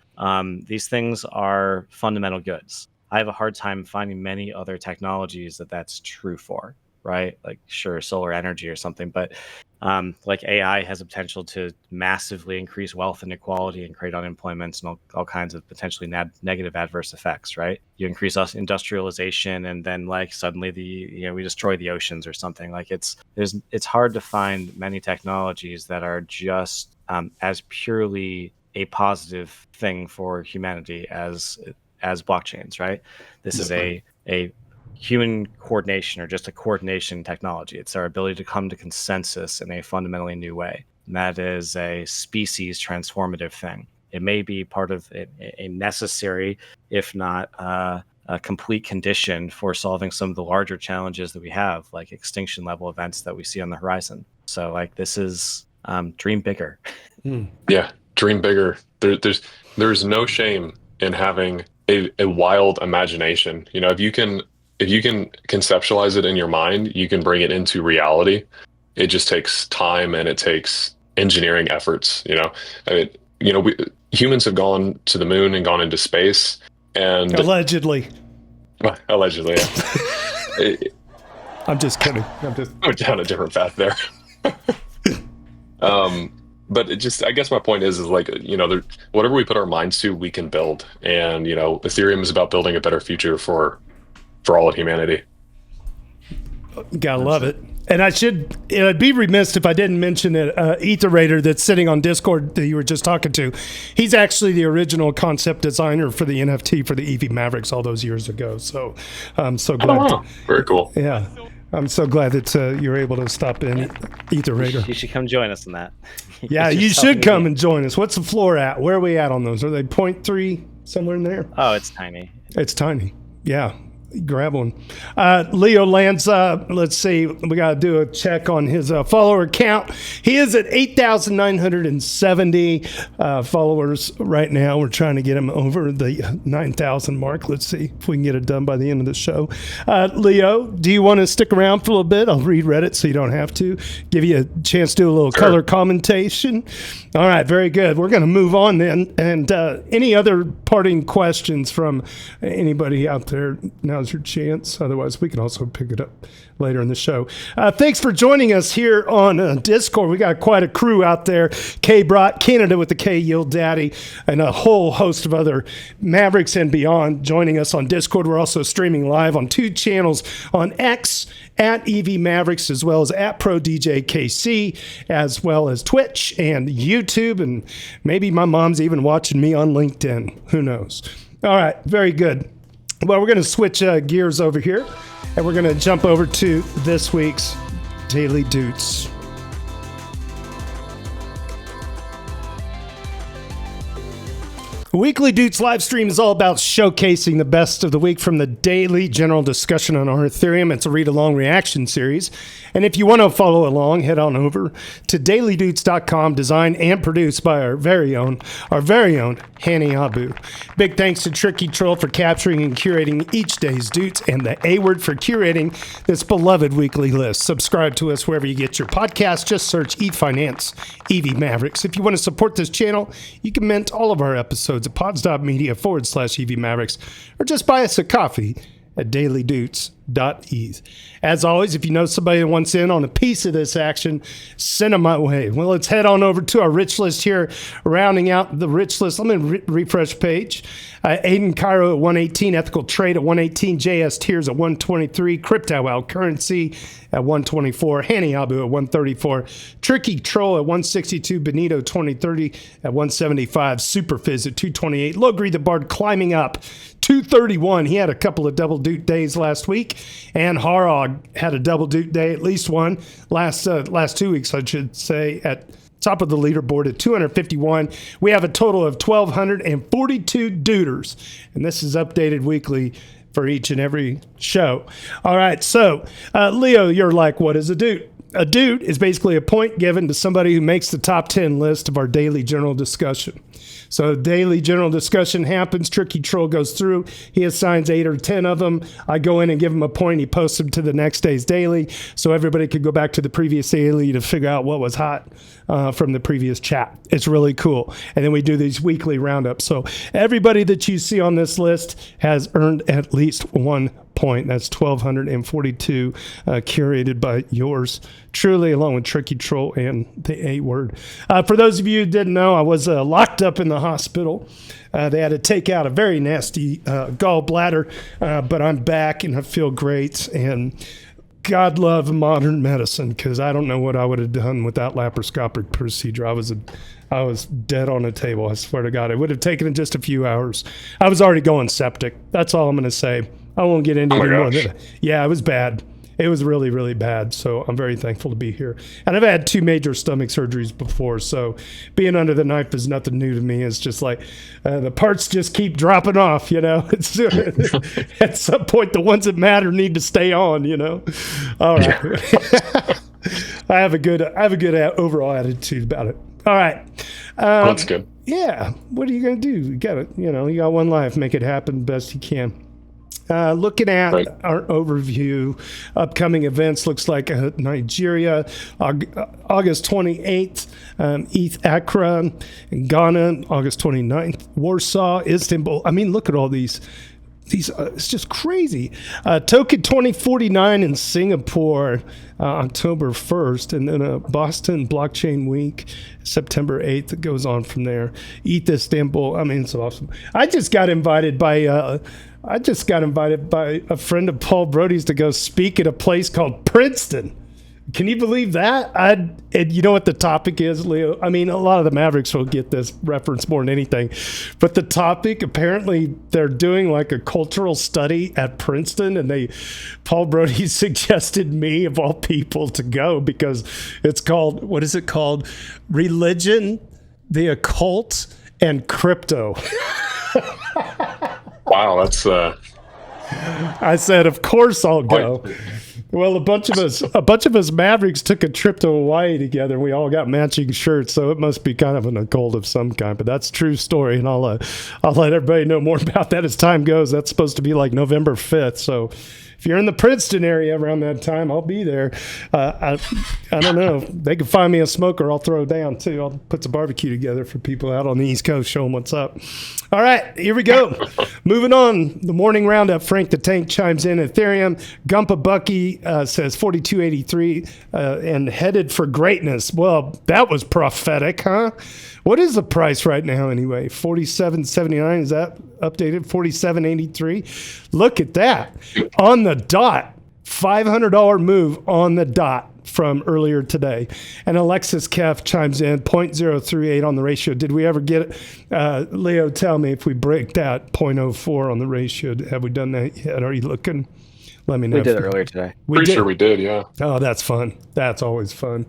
These things are fundamental goods. I have a hard time finding many other technologies that's true for, right? Like sure, solar energy or something, but like AI has the potential to massively increase wealth inequality and create unemployment and all kinds of potentially negative adverse effects, right? You increase industrialization and then like suddenly we destroy the oceans or something. Like it's hard to find many technologies that are just as purely a positive thing for humanity as blockchains, right? This is a human coordination or just a coordination technology. It's our ability to come to consensus in a fundamentally new way. And that is a species transformative thing. It may be part of a necessary, if not a complete condition for solving some of the larger challenges that we have, like extinction level events that we see on the horizon. So like this is dream bigger. Yeah, dream bigger. There's no shame in having a wild imagination. If you can conceptualize it in your mind, you can bring it into reality. It just takes time and it takes engineering efforts. Humans have gone to the moon and gone into space, and allegedly. Allegedly, yeah. I'm just kidding. We're down a different path there. But I guess my point is like, whatever we put our minds to, we can build. And, Ethereum is about building a better future for all of humanity. Gotta love it. And I'd be remiss if I didn't mention it. Etherator that's sitting on Discord that you were just talking to. He's actually the original concept designer for the NFT for the EV Mavericks all those years ago. So I'm so glad. Oh, wow. Very cool. Yeah. I'm so glad that you're able to stop in, Etherator. You should come join us in that. Yeah, you should come and join us. What's the floor at? Where are we at on those? Are they 0.3 somewhere in there? Oh, it's tiny. It's tiny. Yeah. Grab one. Leo Lanza, let's see. We got to do a check on his follower count. He is at 8,970 followers right now. We're trying to get him over the 9,000 mark. Let's see if we can get it done by the end of the show. Leo, do you want to stick around for a little bit? I'll read Reddit so you don't have to. Give you a chance to do a little color commentation. All right, very good. We're going to move on then. And any other parting questions from anybody out there now now's your chance. Otherwise, we can also pick it up later in the show. Thanks for joining us here on Discord. We got quite a crew out there. K Brot, Canada with the K, Yield Daddy, and a whole host of other Mavericks and beyond joining us on Discord. We're also streaming live on 2 channels on X at EV Mavericks, as well as at Pro DJ KC, as well as Twitch and YouTube, and maybe my mom's even watching me on LinkedIn. Who knows? All right, very good. Well, we're going to switch gears over here, and we're going to jump over to this week's Daily Doots. Weekly Doots live stream is all about showcasing the best of the week from the daily general discussion on our Ethereum. It's a read-along reaction series. And if you want to follow along, head on over to dailydoots.com, designed and produced by our very own Hani Abu. Big thanks to Tricky Troll for capturing and curating each day's Doots, and the A-Word for curating this beloved weekly list. Subscribe to us wherever you get your podcast. Just search ETH Finance, EV Mavericks. If you want to support this channel, you can mint all of our episodes at pods.media/EV Mavericks, or just buy us a coffee at dailydoots.eth. As always, if you know somebody that wants in on a piece of this action, send them my way. Well, let's head on over to our rich list here, rounding out the rich list. Let me refresh page. Aiden Cairo at 118, Ethical Trade at 118, JS Tears at 123, Crypto Out Currency at 124, Hani Abu at 134, Tricky Troll at 162, Benito 2030 at 175, Superfizz at 228, LogrisTheBard climbing up 231. He had a couple of double doot days last week, and Harog had a double doot day, at least one last 2 weeks, I should say, at top of the leaderboard at 251. We have a total of 1,242 dooters, and this is updated weekly for each and every show. All right, so Leo, you're like, what is a doot? A doot is basically a point given to somebody who makes the top 10 list of our daily general discussion. So daily general discussion happens. Tricky Troll goes through. He assigns 8 or 10 of them. I go in and give him a point. He posts them to the next day's daily, so everybody could go back to the previous daily to figure out what was hot from the previous chat. It's really cool. And then we do these weekly roundups. So everybody that you see on this list has earned at least 1 point. That's 1,242 curated by yours truly, along with Tricky Troll and the A-Word. For those of you who didn't know, I was locked up in the hospital. They had to take out a very nasty gallbladder, but I'm back and I feel great. And God love modern medicine, because I don't know what I would have done with that laparoscopic procedure. I was dead on the table. I swear to God, it would have taken it just a few hours. I was already going septic. That's all I'm going to say. I won't get into it more than that. Yeah, it was bad. It was really, really bad. So I'm very thankful to be here. And I've had 2 major stomach surgeries before. So being under the knife is nothing new to me. It's just like the parts just keep dropping off, you know. It's, at some point, the ones that matter need to stay on, you know. All right. Yeah. I have a good overall attitude about it. All right. That's good. Yeah. What are you going to do? You got it. You know, you got one life. Make it happen best you can. Looking at our overview, upcoming events, looks like Nigeria, August 28th, ETH Accra, Ghana, August 29th, Warsaw, Istanbul. I mean, look at all these. It's just crazy. Token 2049 in Singapore, October 1st, and then Boston Blockchain Week, September 8th. It goes on from there. ETHisDigitalOil. I mean, it's awesome. I just got invited by a friend of Paul Brody's to go speak at a place called Princeton. Can you believe that? And you know what the topic is, Leo? I mean, a lot of the Mavericks will get this reference more than anything. But the topic, apparently, they're doing like a cultural study at Princeton, and Paul Brody suggested me, of all people, to go because it's called, what is it called? Religion, the Occult, and Crypto. Wow, that's... I said, of course I'll go. Well, a bunch of us Mavericks took a trip to Hawaii together. We all got matching shirts, so it must be kind of an occult of some kind. But that's a true story, and I'll let everybody know more about that as time goes. That's supposed to be like November 5th. So if you're in the Princeton area around that time, I'll be there. I don't know. They can find me a smoker. I'll throw down too. I'll put some barbecue together for people out on the East Coast. Show them what's up. All right, here we go. Moving on. The morning roundup. Frank the Tank chimes in. Ethereum. Gumpa Bucky says 4283 and headed for greatness. Well, that was prophetic, huh? What is the price right now anyway? 47.79. Is that updated? 47.83. Look at that. On the dot. $500 move on the dot from earlier today. And Alexis Kef chimes in 0.038 on the ratio. Did we ever get it? Leo, tell me if we break that 0.04 on the ratio. Have we done that yet? Are you looking? Let me know. We did it earlier today. Pretty sure we did, yeah. Oh, that's fun. That's always fun.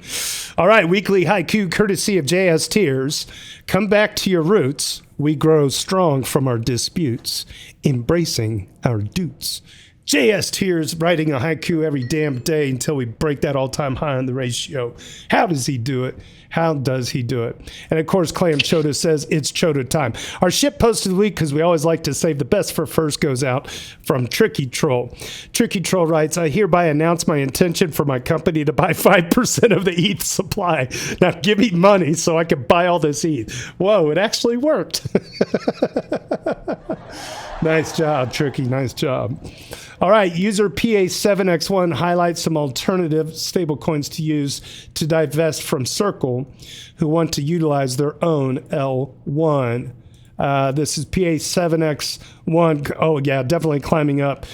All right, weekly haiku courtesy of JS Tears. Come back to your roots. We grow strong from our disputes, embracing our doots. JS Tears writing a haiku every damn day until we break that all-time high on the ratio. How does he do it? How does he do it? And of course, Clam Chota says it's Chota time. Our ship post of the week, because we always like to save the best for first, goes out from Tricky Troll. Tricky Troll writes, I hereby announce my intention for my company to buy 5% of the ETH supply. Now give me money so I can buy all this ETH. Whoa, it actually worked. Nice job, Tricky. Nice job. All right, user PA7X1 highlights some alternative stablecoins to use to divest from Circle, who want to utilize their own L1. This is PA7X1. Oh, yeah, definitely climbing up.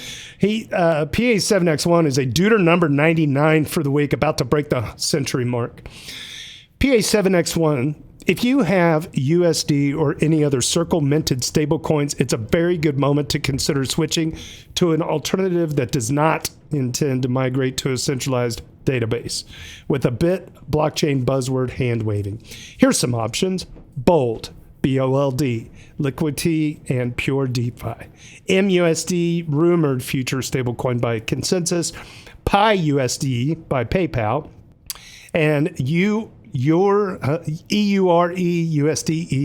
PA7X1 is a duder number 99 for the week, about to break the century mark. PA7X1, if you have USD or any other Circle minted stablecoins, it's a very good moment to consider switching to an alternative that does not intend to migrate to a centralized database with a bit blockchain buzzword hand waving. Here's some options: Bold, BOLD, Liquidity, and Pure DeFi. MUSD, rumored future stablecoin by Consensus. PiUSD by PayPal. And your EURE-USDE,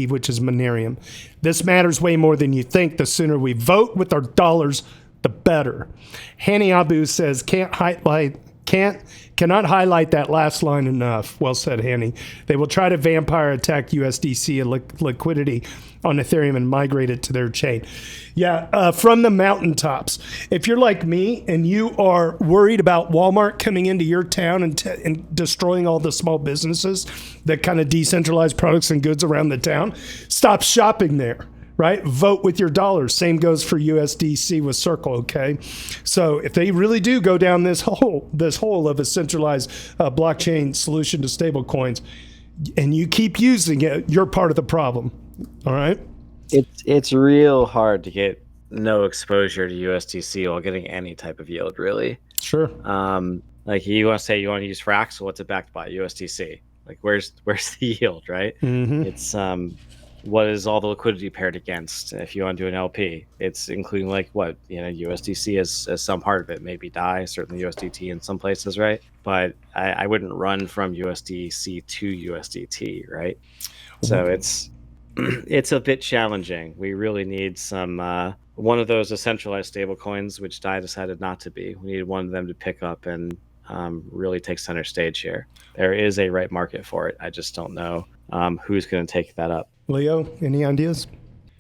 which is Monerium. This matters way more than you think. The sooner we vote with our dollars, the better. Hani Abu says, cannot highlight that last line enough. Well said, Hani. They will try to vampire attack USDC and liquidity on Ethereum and migrate it to their chain. Yeah, from the mountaintops. If you're like me and you are worried about Walmart coming into your town and destroying all the small businesses that kind of decentralize products and goods around the town, stop shopping there. Right? Vote with your dollars. Same goes for USDC with Circle, okay? So if they really do go down this hole of a centralized blockchain solution to stablecoins, and you keep using it, you're part of the problem. All right? It's real hard to get no exposure to USDC while getting any type of yield, really. Sure. Like you want to say you want to use Frax, what's it backed by? USDC. Like where's the yield, right? Mm-hmm. It's what is all the liquidity paired against? If you want to do an LP, it's including like what, USDC as some part of it, maybe DAI, certainly USDT in some places, right? But I wouldn't run from USDC to USDT, right? So it's a bit challenging. We really need some one of those decentralized stablecoins, which DAI decided not to be. We need one of them to pick up and really take center stage here. There is a right market for it. I just don't know who's going to take that up. Leo, any ideas?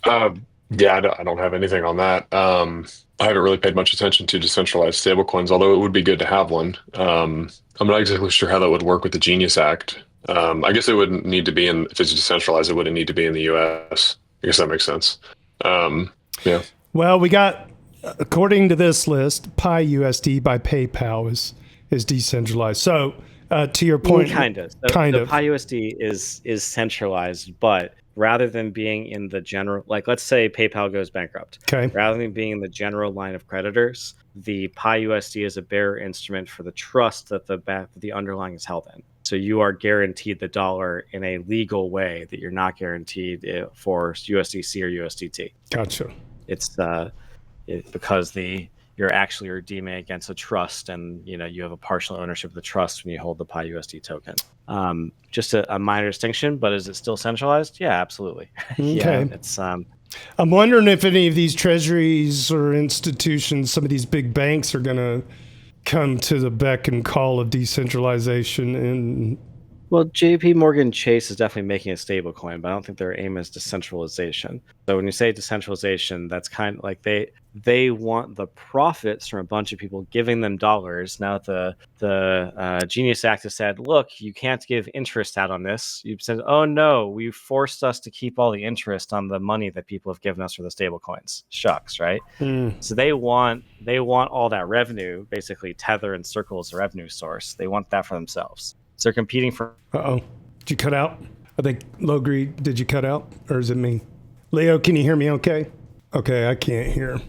Yeah, I don't have anything on that. I haven't really paid much attention to decentralized stablecoins, although it would be good to have one. I'm not exactly sure how that would work with the Genius Act. I guess it wouldn't need to be if it's decentralized, it wouldn't need to be in the US. I guess that makes sense. Yeah. Well, we got, according to this list, PiUSD by PayPal is decentralized. So to your point, kind of. PiUSD is centralized, but rather than being in the general, like let's say PayPal goes bankrupt. Okay. Rather than being in the general line of creditors, the PiUSD is a bearer instrument for the trust that the underlying is held in. So you are guaranteed the dollar in a legal way that you're not guaranteed for USDC or USDT. Gotcha. It's because you're actually redeeming against a trust, and you have a partial ownership of the trust when you hold the PiUSD token. Just a minor distinction, but is it still centralized? Yeah, absolutely. Okay. Yeah, it's I'm wondering if any of these treasuries or institutions, some of these big banks, are going to come to the beck and call of decentralization. And well, JP Morgan Chase is definitely making a stable coin, but I don't think their aim is decentralization. So when you say decentralization, that's kind of like they want the profits from a bunch of people giving them dollars. Now the Genius Act has said, look, you can't give interest out on this. You've said, oh no, we forced us to keep all the interest on the money that people have given us for the stable coins. Shucks, right? So they want all that revenue, basically Tether and Circle as a revenue source. They want that for themselves. So they're competing for. Uh-oh. Did you cut out? I think, Logri, did you cut out? Or is it me? Leo, can you hear me okay? Okay, I can't hear.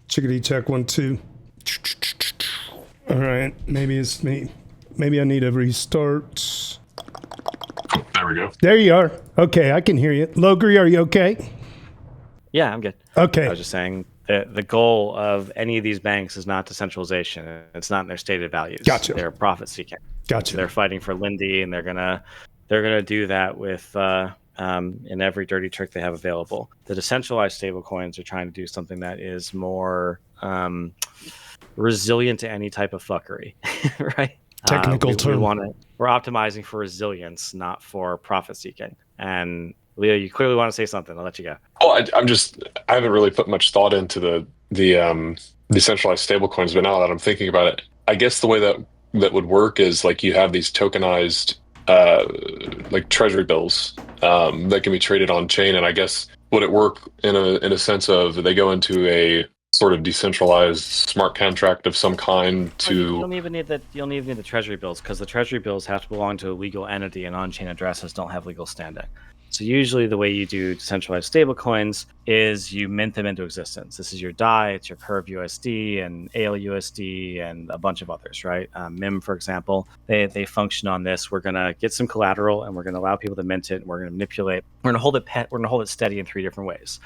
Chickadee check 1, 2. All right, maybe it's me. Maybe I need a restart. There we go. There you are. Okay, I can hear you. Logri, are you okay? Yeah, I'm good. Okay. I was just saying the goal of any of these banks is not decentralization. It's not in their stated values. Gotcha. They're profit seeking. Gotcha. They're fighting for Lindy, and they're gonna do that with in every dirty trick they have available. The decentralized stablecoins are trying to do something that is more resilient to any type of fuckery, right? Technical term. We're optimizing for resilience, not for profit seeking. And Leo, you clearly want to say something. I'll let you go. Well, I haven't really put much thought into the decentralized stablecoins, but now that I'm thinking about it, I guess the way that would work is like you have these tokenized like treasury bills that can be traded on chain, and I guess would it work in a sense of they go into a sort of decentralized smart contract of some kind to. You'll need the treasury bills, because the treasury bills have to belong to a legal entity, and on-chain addresses don't have legal standing. So usually the way you do decentralized stablecoins is you mint them into existence. This is your DAI, it's your Curve USD and ALUSD and a bunch of others, right? MIM, for example, they function on this. We're gonna get some collateral and we're gonna allow people to mint it. And we're gonna manipulate. We're gonna hold it steady in 3 different ways.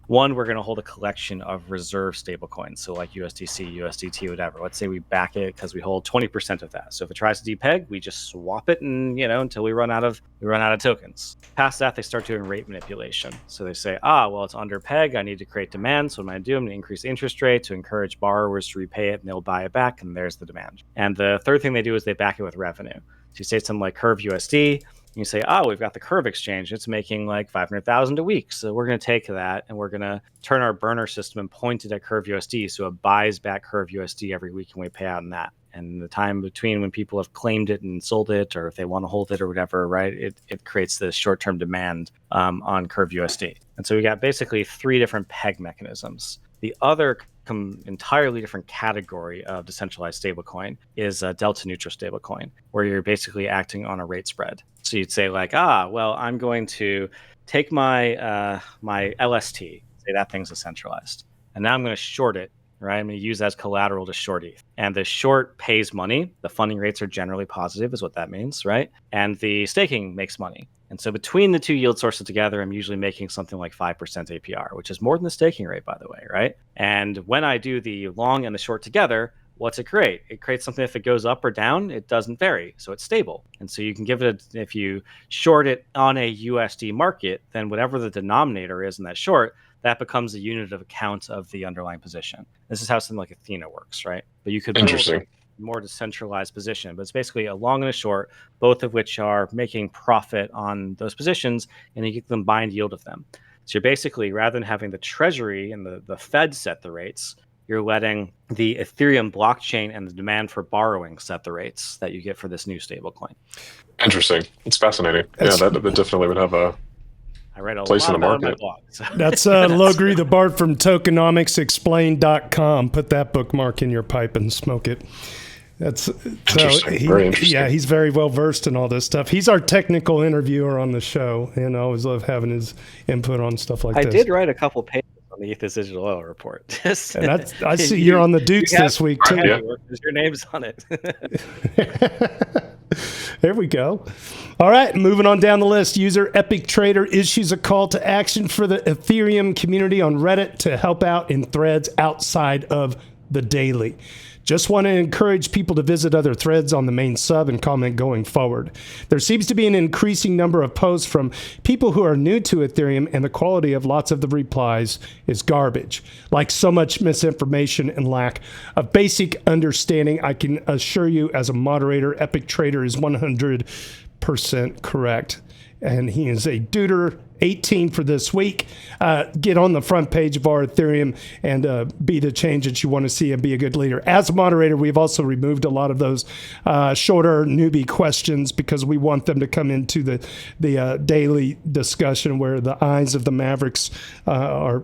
One, we're going to hold a collection of reserve stablecoins, so like USDC, USDT, whatever. Let's say we back it because we hold 20% of that. So if it tries to depeg, we just swap it, and until we run out of tokens. Past that, they start doing rate manipulation. So they say, well, it's under peg. I need to create demand. So what am I going to do? I'm going to increase the interest rate to encourage borrowers to repay it, and they'll buy it back, and there's the demand. And the third thing they do is they back it with revenue. So you say something like Curve USD. You say, we've got the Curve exchange. It's making like 500,000 a week. So we're going to take that and we're going to turn our burner system and point it at Curve USD. So it buys back Curve USD every week and we pay out in that. And the time between when people have claimed it and sold it, or if they want to hold it or whatever, right, it creates this short-term demand on Curve USD. And so we got basically 3 different peg mechanisms. The other entirely different category of decentralized stablecoin is a delta neutral stablecoin, where you're basically acting on a rate spread. So you'd say like, well, I'm going to take my my LST, say that thing's decentralized, and now I'm going to short it, right? I'm going to use that as collateral to short ETH. And the short pays money. The funding rates are generally positive, is what that means, right? And the staking makes money. And so between the 2 yield sources together, I'm usually making something like 5% APR, which is more than the staking rate, by the way, right? And when I do the long and the short together, what's it create? It creates something, if it goes up or down, it doesn't vary. So it's stable. And so you can give it, if you short it on a USD market, then whatever the denominator is in that short, that becomes a unit of account of the underlying position. This is how something like Athena works, right? But you could build a more decentralized position, but it's basically a long and a short, both of which are making profit on those positions, and you get the combined yield of them. So you're basically, rather than having the treasury and the Fed set the rates, you're letting the Ethereum blockchain and the demand for borrowing set the rates that you get for this new stablecoin. Interesting. It's fascinating. That definitely would have a I read a place lot in the about it on my market. blog. So. That's LogrisTheBard from tokenomicsexplained.com. Put that bookmark in your pipe and smoke it. That's interesting. Very interesting. Yeah, he's very well versed in all this stuff. He's our technical interviewer on the show, and I always love having his input on stuff like this. I did write a couple pages on the ETHisDigitalOil report. And I see you're on the Doots this week too. Yeah. Your name's on it. There we go. All right, moving on down the list. User Epic Trader issues a call to action for the Ethereum community on Reddit to help out in threads outside of the daily. Just want to encourage people to visit other threads on the main sub and comment going forward. There seems to be an increasing number of posts from people who are new to Ethereum, and the quality of lots of the replies is garbage. Like so much misinformation and lack of basic understanding. I can assure you as a moderator, Epic Trader is 100% correct. And he is a Deuter 18 for this week. Get on the front page of our Ethereum and be the change that you want to see and be a good leader. As a moderator, we've also removed a lot of those shorter newbie questions because we want them to come into the daily discussion where the eyes of the Mavericks are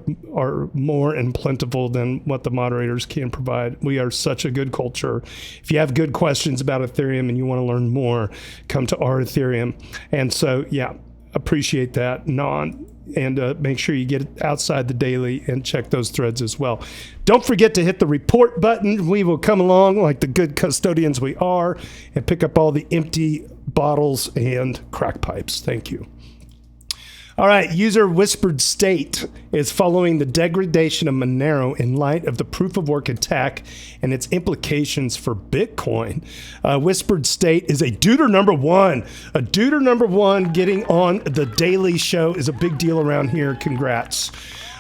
more and plentiful than what the moderators can provide. We are such a good culture. If you have good questions about Ethereum and you want to learn more, come to our Ethereum. And so, yeah, appreciate that, Non. And make sure you get outside the daily and check those threads as well. Don't forget to hit the report button. We will come along like the good custodians we are and pick up all the empty bottles and crack pipes. Thank you. All right, user Whispered State is following the degradation of Monero in light of the proof-of-work attack and its implications for Bitcoin. Whispered State is a Deuter number one. A Deuter number one getting on the Daily Show is a big deal around here. Congrats.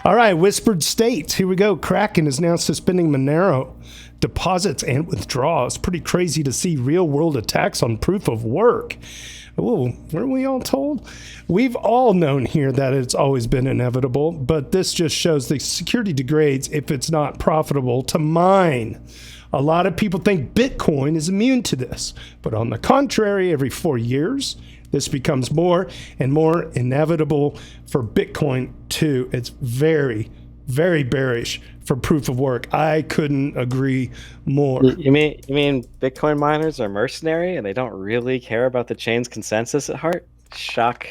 All right, Whispered State. Here we go. Kraken is now suspending Monero deposits and withdrawals. Pretty crazy to see real-world attacks on proof-of-work. Oh, weren't we all told? We've all known here that it's always been inevitable, but this just shows the security degrades if it's not profitable to mine. A lot of people think Bitcoin is immune to this, but on the contrary, every 4 years, this becomes more and more inevitable for Bitcoin too. It's very, very bearish for proof of work. I couldn't agree more. You mean Bitcoin miners are mercenary and they don't really care about the chain's consensus at heart? Shocker.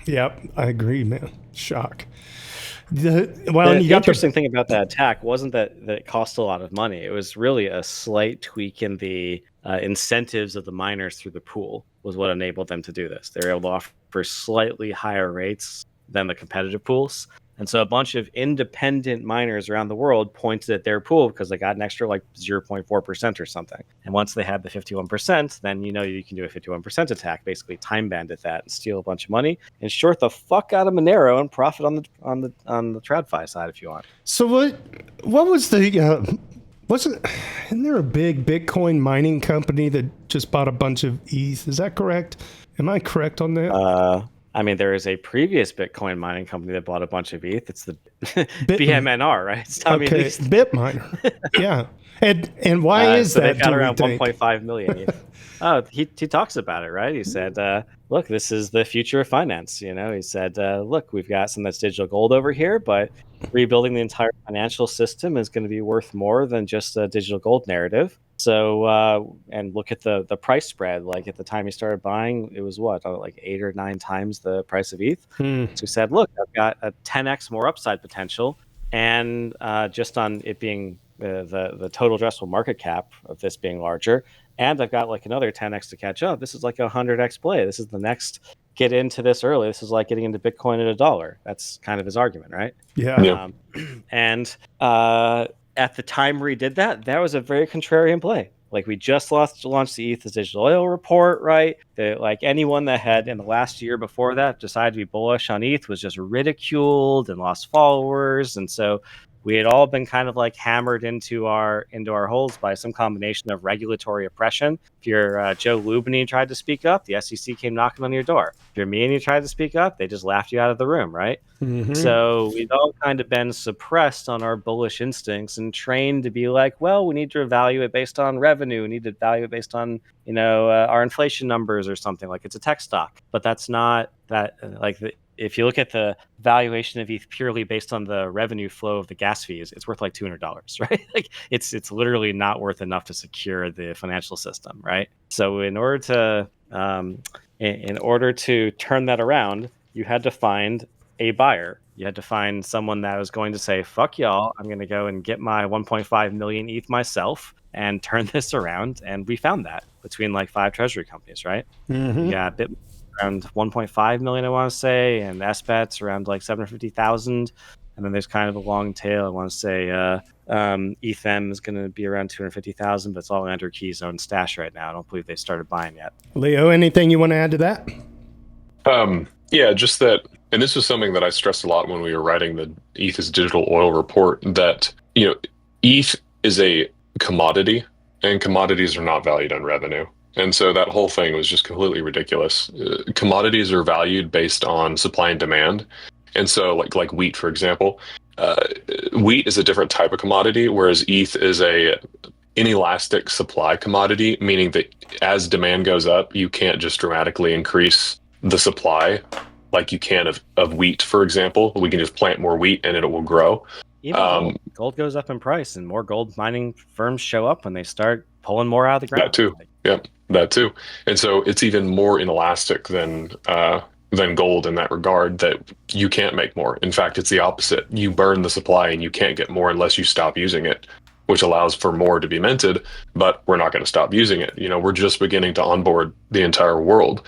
Yep, I agree, man. Shock. The interesting thing about that attack wasn't that it cost a lot of money. It was really a slight tweak in the incentives of the miners through the pool was what enabled them to do this. They were able to offer slightly higher rates than the competitive pools. And so a bunch of independent miners around the world pointed at their pool because they got an extra like 0.4% or something. And once they had the 51%, then you can do a 51% attack, basically time bandit that and steal a bunch of money and short the fuck out of Monero and profit on the TradFi side if you want. So what was the isn't there a big Bitcoin mining company that just bought a bunch of ETH? Is that correct? Am I correct on that? There is a previous Bitcoin mining company that bought a bunch of ETH. It's the BMNR, right? Okay, Bitminer. Yeah. And why is that? They've got around 1.5 million ETH. Oh, he talks about it, right? He said, look, this is the future of finance. He said, look, we've got some that's digital gold over here, but rebuilding the entire financial system is going to be worth more than just a digital gold narrative. So, and look at the price spread. Like at the time he started buying, it was like 8 or 9 times the price of ETH. So he said, look, I've got a 10x more upside potential. And just on it being the total addressable market cap of this being larger. And I've got like another 10x to catch up. This is like a 100x play. This is the next get into this early. This is like getting into Bitcoin at $1. That's kind of his argument, right? Yeah. At the time where he did that, that was a very contrarian play. Like we just launched the ETHisDigitalOil report, right? Like anyone that had in the last year before that decided to be bullish on ETH was just ridiculed and lost followers. And so we had all been kind of like hammered into our holes by some combination of regulatory oppression. If you're Joe Lubin and you tried to speak up, the SEC came knocking on your door. If you're me and you tried to speak up, they just laughed you out of the room, right? Mm-hmm. So we've all kind of been suppressed on our bullish instincts and trained to be like, well, we need to evaluate based on revenue. We need to evaluate based on, our inflation numbers or something. Like it's a tech stock. But that's not that if you look at the valuation of ETH purely based on the revenue flow of the gas fees, it's worth like $200, right? Like it's literally not worth enough to secure the financial system, right? So in order to turn that around, you had to find a buyer. You had to find someone that was going to say, fuck y'all, I'm going to go and get my 1.5 million ETH myself and turn this around. And we found that between like 5 treasury companies, right? Mm-hmm. Yeah, around 1.5 million, I want to say, and SBET's around like 750,000. And then there's kind of a long tail. I want to say ETHM is going to be around 250,000, but it's all under Keyzone stash right now. I don't believe they started buying yet. Leo, anything you want to add to that? Yeah, just that, and this was something that I stressed a lot when we were writing the ETHisDigitalOil report, that, ETH is a commodity, and commodities are not valued on revenue. And so that whole thing was just completely ridiculous. Commodities are valued based on supply and demand. And so like wheat, for example, wheat is a different type of commodity, whereas ETH is a inelastic supply commodity, meaning that as demand goes up, you can't just dramatically increase the supply like you can of wheat, for example. We can just plant more wheat and it will grow. Even gold goes up in price, and more gold mining firms show up when they start pulling more out of the ground. That too. Yep, that too. And so it's even more inelastic than gold in that regard, that you can't make more. In fact, it's the opposite. You burn the supply and you can't get more unless you stop using it, which allows for more to be minted, but we're not going to stop using it. We're just beginning to onboard the entire world.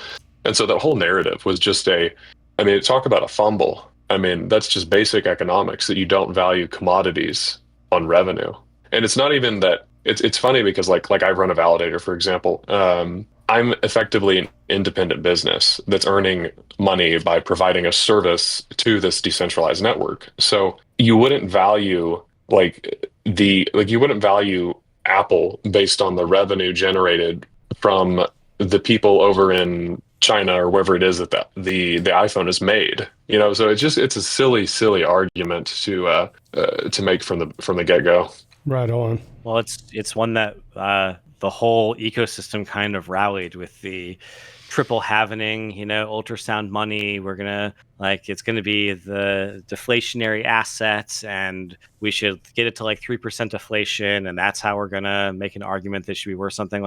And so that whole narrative was just talk about a fumble. That's just basic economics, that you don't value commodities on revenue. And it's not even that. It's funny because like I run a validator, for example. I'm effectively an independent business that's earning money by providing a service to this decentralized network. So you wouldn't value you wouldn't value Apple based on the revenue generated from the people over in China or wherever it is that the iPhone is made. So it's a silly argument to make from the get-go. Right on. Well, it's one that the whole ecosystem kind of rallied with the triple halvening, ultrasound money. We're gonna it's gonna be the deflationary assets, and we should get it to 3% deflation, and that's how we're gonna make an argument that should be worth something.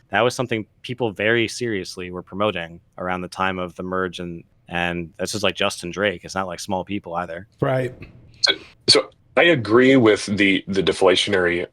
That was something people very seriously were promoting around the time of the merge, and this is Justin Drake. It's not small people either. Right. So I agree with the deflationary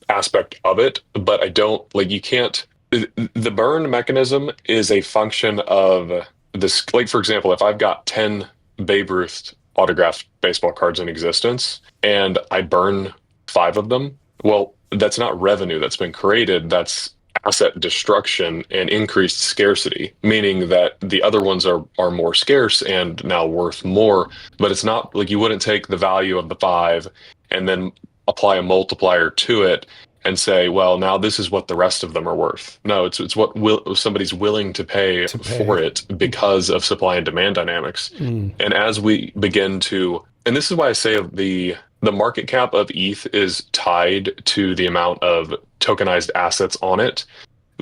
aspect of it, but I don't you can't. The burn mechanism is a function of this. For example, if I've got 10 Babe Ruth autographed baseball cards in existence and I burn 5 of them, well, that's not revenue that's been created. That's asset destruction and increased scarcity, meaning that the other ones are more scarce and now worth more. But it's not you wouldn't take the value of the 5 and then apply a multiplier to it and say, well, now this is what the rest of them are worth. No, it's what somebody's willing to pay for it because of supply and demand dynamics. And as we begin to, and this is why I say the market cap of ETH is tied to the amount of tokenized assets on it,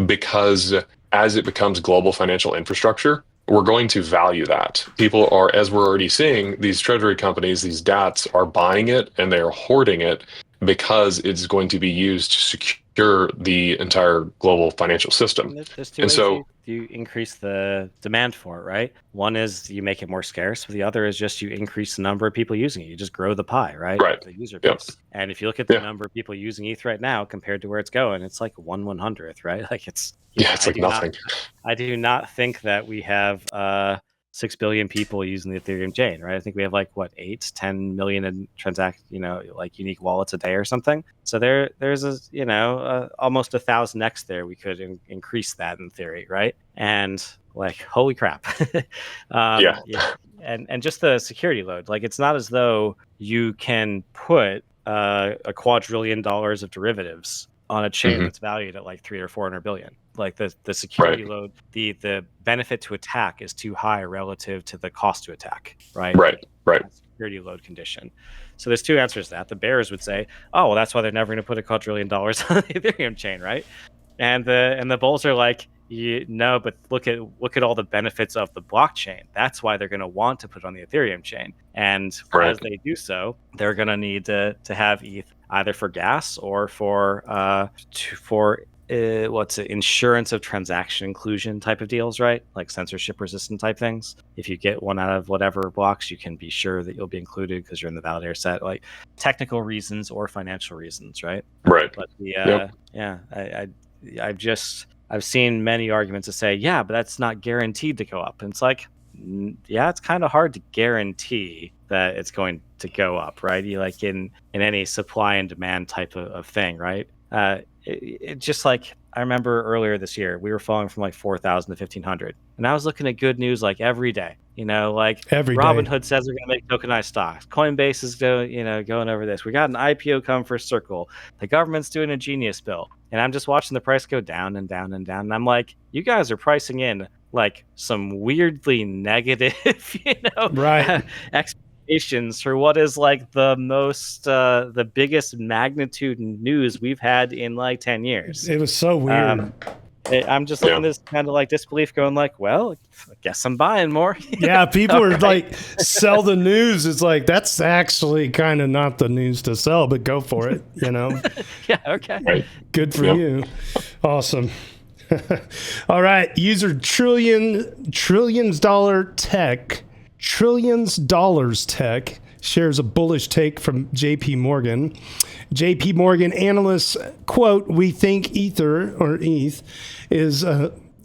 because as it becomes global financial infrastructure, we're going to value that. People are, as we're already seeing, these treasury companies, these DATs are buying it and they are hoarding it because it's going to be used to secure the entire global financial system. There's two ways you increase the demand for it, right? One is you make it more scarce. The other is just you increase the number of people using it. You just grow the pie, right? Right. The user base. And if you look at the number of people using ETH right now compared to where it's going, it's 1/100th, right? It's nothing. I do not think that we have 6 billion people using the Ethereum chain, right? I think we have 8-10 million in unique wallets a day or something. So there's almost 1,000x there. We could increase that in theory, right? And holy crap. And just the security load, it's not as though you can put a quadrillion dollars of derivatives on a chain that's valued at 300 or 400 billion. The security load, the benefit to attack is too high relative to the cost to attack, right? Right. Security load condition. So there's two answers to that. The bears would say, oh, well, that's why they're never going to put a quadrillion dollars on the Ethereum chain, right? And the bulls are no, but look at all the benefits of the blockchain. That's why they're going to want to put it on the Ethereum chain. And as they do so, they're going to need to have ETH either for gas or for insurance of transaction inclusion type of deals, right? Censorship resistant type things. If you get one out of whatever blocks, you can be sure that you'll be included because you're in the validator set, technical reasons or financial reasons, right? Right. But I've seen many arguments to say, yeah, but that's not guaranteed to go up. And it's yeah, it's kind of hard to guarantee that it's going to go up, right? You like in any supply and demand type of thing, right? It just like I remember earlier this year, we were falling from like 4,000 to 1,500, and I was looking at good news like every day. Like Every day. Robinhood says they're going to make tokenized stocks. Coinbase is going over this. We got an IPO coming for Circle. The government's doing a Genius bill, and I'm just watching the price go down and down and down. And I'm like, you guys are pricing in like some weirdly negative, right, expectations for what is like the biggest magnitude news we've had in like 10 years. It was so weird. I'm just looking at this kind of like disbelief going like, well, I guess I'm buying more. Yeah, people are like, sell the news. It's like, that's actually kind of not the news to sell, but go for it, Yeah, okay. Right. Good for you. Awesome. All right, user Trillions Dollars Tech shares a bullish take from JP Morgan. JP Morgan analysts, quote, "We think Ether or ETH is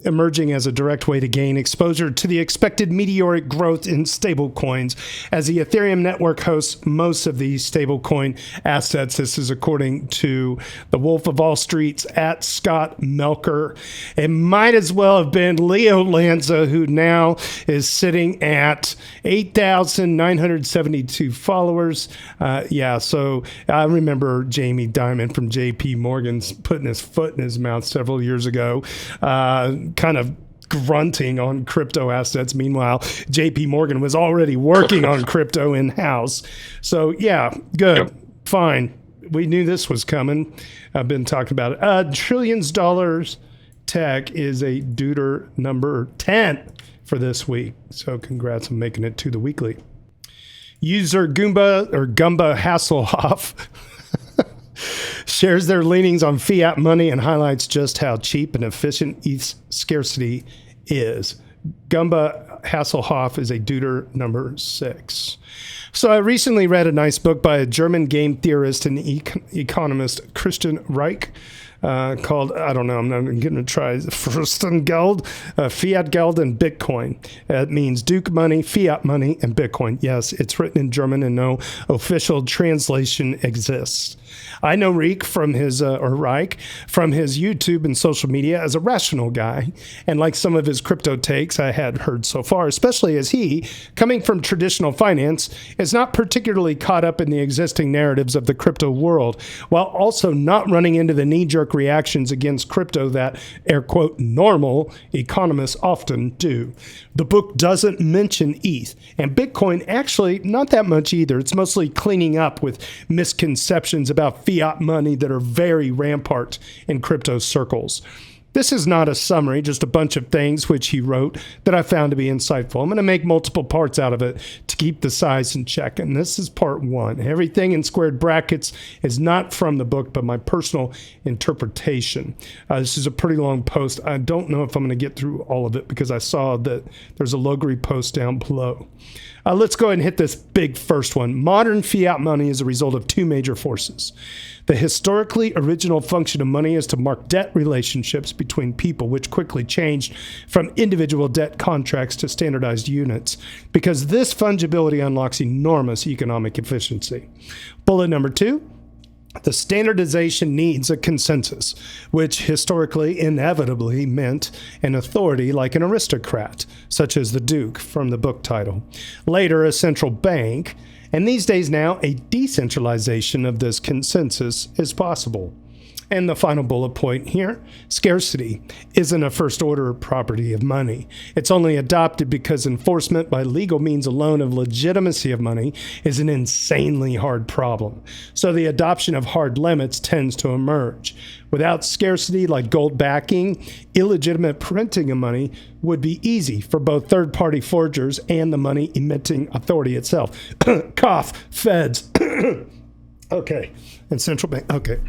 emerging as a direct way to gain exposure to the expected meteoric growth in stablecoins, as the Ethereum network hosts most of these stablecoin assets." This is according to the Wolf of Wall Street's at Scott Melker. It might as well have been Leo Lanza, who now is sitting at 8,972 followers. So I remember Jamie Dimon from JP Morgan's putting his foot in his mouth several years ago, kind of grunting on crypto assets. Meanwhile, JP Morgan was already working on crypto in-house. So yeah, good. Yep. Fine. We knew this was coming. I've been talking about it. Trillions Dollars Tech is a Deuter number 10 for this week. So congrats on making it to the weekly. User Gumba Hasselhoff shares their leanings on fiat money and highlights just how cheap and efficient ETH's scarcity is. Gumba Hasselhoff is a Deuter number 6. So I recently read a nice book by a German game theorist and economist, Christian Reich, called, I don't know, I'm not going to try, Fürstengeld, Fiat Geld and Bitcoin. It means Duke money, fiat money, and Bitcoin. Yes, it's written in German and no official translation exists. I know Reich from his YouTube and social media as a rational guy, and like some of his crypto takes I had heard so far, especially as he, coming from traditional finance, is not particularly caught up in the existing narratives of the crypto world, while also not running into the knee-jerk reactions against crypto that, air quote, normal economists often do. The book doesn't mention ETH, and Bitcoin actually not that much either. It's mostly cleaning up with misconceptions about fiat money that are very rampart in crypto circles. This is not a summary, just a bunch of things which he wrote that I found to be insightful. I'm going to make multiple parts out of it to keep the size in check. And this is part 1. Everything in squared brackets is not from the book, but my personal interpretation. This is a pretty long post. I don't know if I'm going to get through all of it because I saw that there's a Logri post down below. Let's go ahead and hit this big first one. Modern fiat money is a result of 2 major forces. The historically original function of money is to mark debt relationships between people, which quickly changed from individual debt contracts to standardized units, because this fungibility unlocks enormous economic efficiency. Bullet number 2. The standardization needs a consensus, which historically inevitably meant an authority like an aristocrat, such as the Duke from the book title. Later, a central bank, and these days now, a decentralization of this consensus is possible. And the final bullet point here, scarcity isn't a first-order property of money. It's only adopted because enforcement by legal means alone of legitimacy of money is an insanely hard problem. So the adoption of hard limits tends to emerge. Without scarcity like gold backing, illegitimate printing of money would be easy for both third-party forgers and the money-emitting authority itself. Cough, feds. Okay, and central bank. Okay.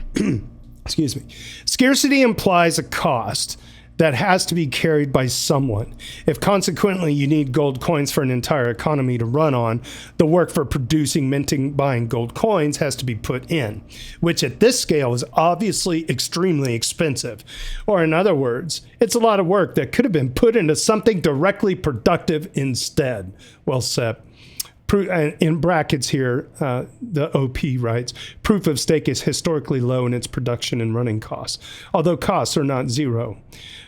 Excuse me. Scarcity implies a cost. that has to be carried by someone. If consequently you need gold coins for an entire economy to run on, the work for producing, minting, buying gold coins has to be put in, which at this scale is obviously extremely expensive. Or in other words, it's a lot of work that could have been put into something directly productive instead. Well said. In brackets here, the OP writes, proof of stake is historically low in its production and running costs, although costs are not zero.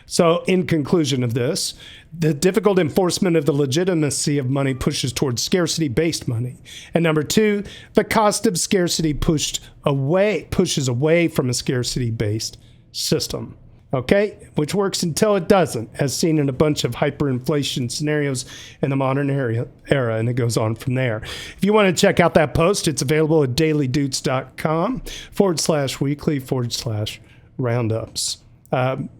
So in conclusion of this, the difficult enforcement of the legitimacy of money pushes towards scarcity-based money. And number two, the cost of scarcity pushes away from a scarcity-based system. Okay, which works until it doesn't, as seen in a bunch of hyperinflation scenarios in the modern era, and it goes on from there. If you want to check out that post, it's available at dailydoots.com/weekly/roundups.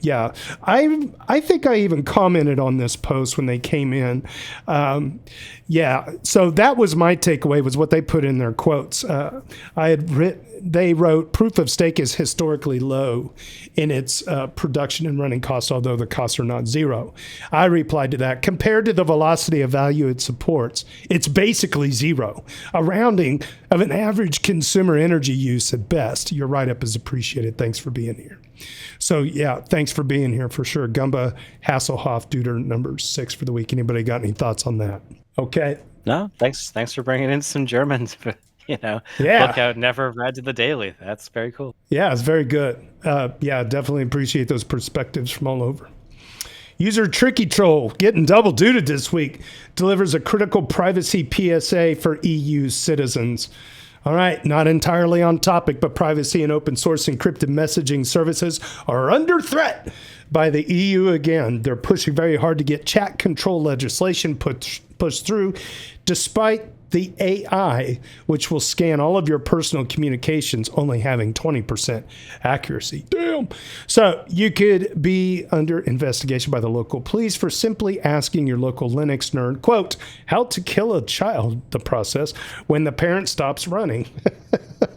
Yeah, I think I even commented on this post when they came in. Yeah, so that was my takeaway, was what they put in their quotes. They wrote, proof of stake is historically low in its production and running costs, although the costs are not zero. I replied to that, compared to the velocity of value it supports, it's basically zero, a rounding of an average consumer energy use at best. Your write-up is appreciated. Thanks for being here. So yeah, thanks for being here for sure. Gumba Hasselhoff, Duder number 6 for the week. Anybody got any thoughts on that? Okay. No, thanks for bringing in some Germans. Yeah. Book out Never Read to the Daily. That's very cool. Yeah, it's very good. Yeah, definitely appreciate those perspectives from all over. User Tricky Troll, getting double duted this week, delivers a critical privacy PSA for EU citizens. All right, not entirely on topic, but privacy and open source encrypted messaging services are under threat by the EU again. They're pushing very hard to get chat control legislation pushed through, despite the AI, which will scan all of your personal communications, only having 20% accuracy. Damn. So you could be under investigation by the local police for simply asking your local Linux nerd, quote, how to kill a child, the process, when the parent stops running,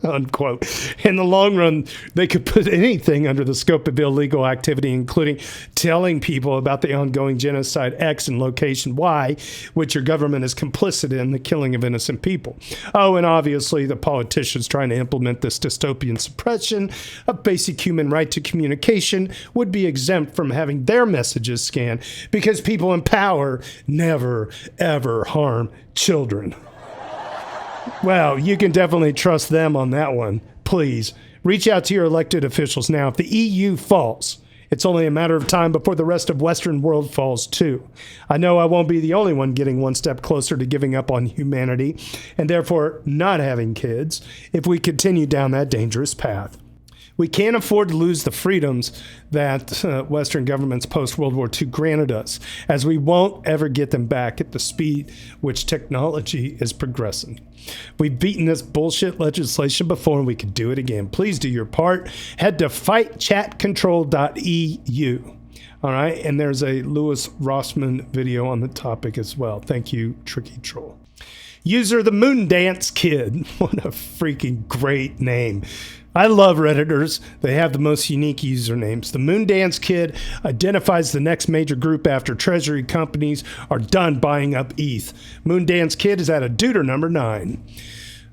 unquote. In the long run, they could put anything under the scope of illegal activity, including telling people about the ongoing genocide X and location Y, which your government is complicit in, the killing of innocent people. Oh, and obviously the politicians trying to implement this dystopian suppression of basic human right to communication would be exempt from having their messages scanned because people in power never, ever harm children. Well, you can definitely trust them on that one. Please, reach out to your elected officials now. If the EU falls, it's only a matter of time before the rest of Western world falls too. I know I won't be the only one getting one step closer to giving up on humanity and therefore not having kids if we continue down that dangerous path. We can't afford to lose the freedoms that Western governments post-World War II granted us, as we won't ever get them back at the speed which technology is progressing. We've beaten this bullshit legislation before, and we could do it again. Please do your part. Head to fightchatcontrol.eu. All right, and there's a Louis Rossmann video on the topic as well. Thank you, Tricky Troll. User the Moondance Kid. What a freaking great name. I love Redditors. They have the most unique usernames. The Moondance Kid identifies the next major group after treasury companies are done buying up ETH. Moondance Kid is at a Duder number 9.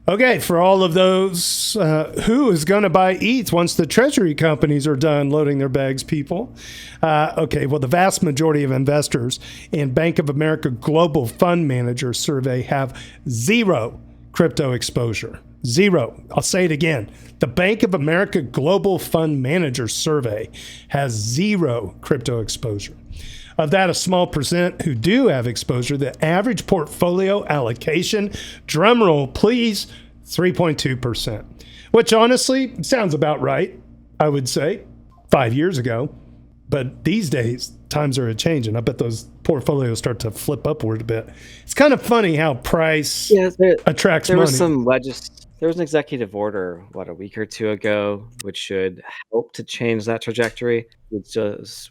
Okay, for all of those who is going to buy ETH once the treasury companies are done loading their bags, people? Okay, well, the vast majority of investors in Bank of America Global Fund Manager survey have zero crypto exposure. Zero. I'll say it again. The Bank of America Global Fund Manager survey has zero crypto exposure. Of that, a small percent who do have exposure, the average portfolio allocation, drumroll please, 3.2%, which honestly sounds about right, I would say, 5 years ago. But these days, times are a-changing. I bet those portfolios start to flip upward a bit. It's kind of funny how price attracts money. There was an executive order, a week or two ago, which should help to change that trajectory,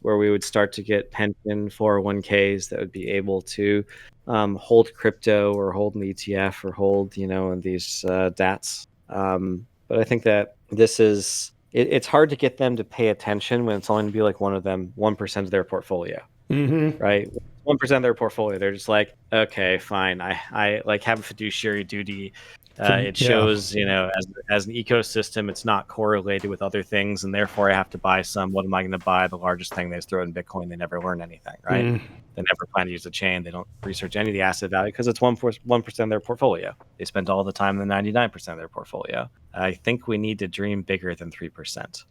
where we would start to get pension 401ks that would be able to hold crypto or hold an ETF or hold, these DATs. But I think that this is, it's hard to get them to pay attention when it's only going to be like 1% of their portfolio, right? 1% of their portfolio, they're just like, okay, fine. I like have a fiduciary duty. It shows, as an ecosystem, it's not correlated with other things, and therefore I have to buy some. What am I going to buy? The largest thing they just throw in Bitcoin. They never learn anything, right? They never plan to use the chain. They don't research any of the asset value because it's 1% of their portfolio. They spend all the time in the 99% of their portfolio. I think we need to dream bigger than 3%,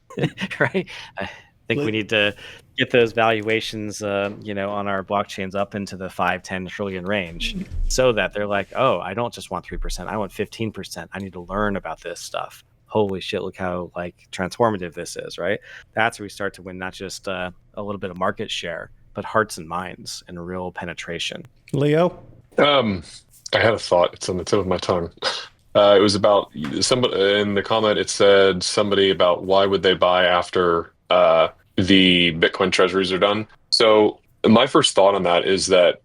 right? I think we need to get those valuations, on our blockchains up into the 5-10 trillion range, so that they're like, oh, I don't just want 3%, I want 15%. I need to learn about this stuff. Holy shit! Look how transformative this is, right? That's where we start to win not just a little bit of market share, but hearts and minds and real penetration. Leo? I had a thought. It's on the tip of my tongue. It was about somebody in the comment. It said somebody about why would they buy after the Bitcoin treasuries are done. So my first thought on that is that,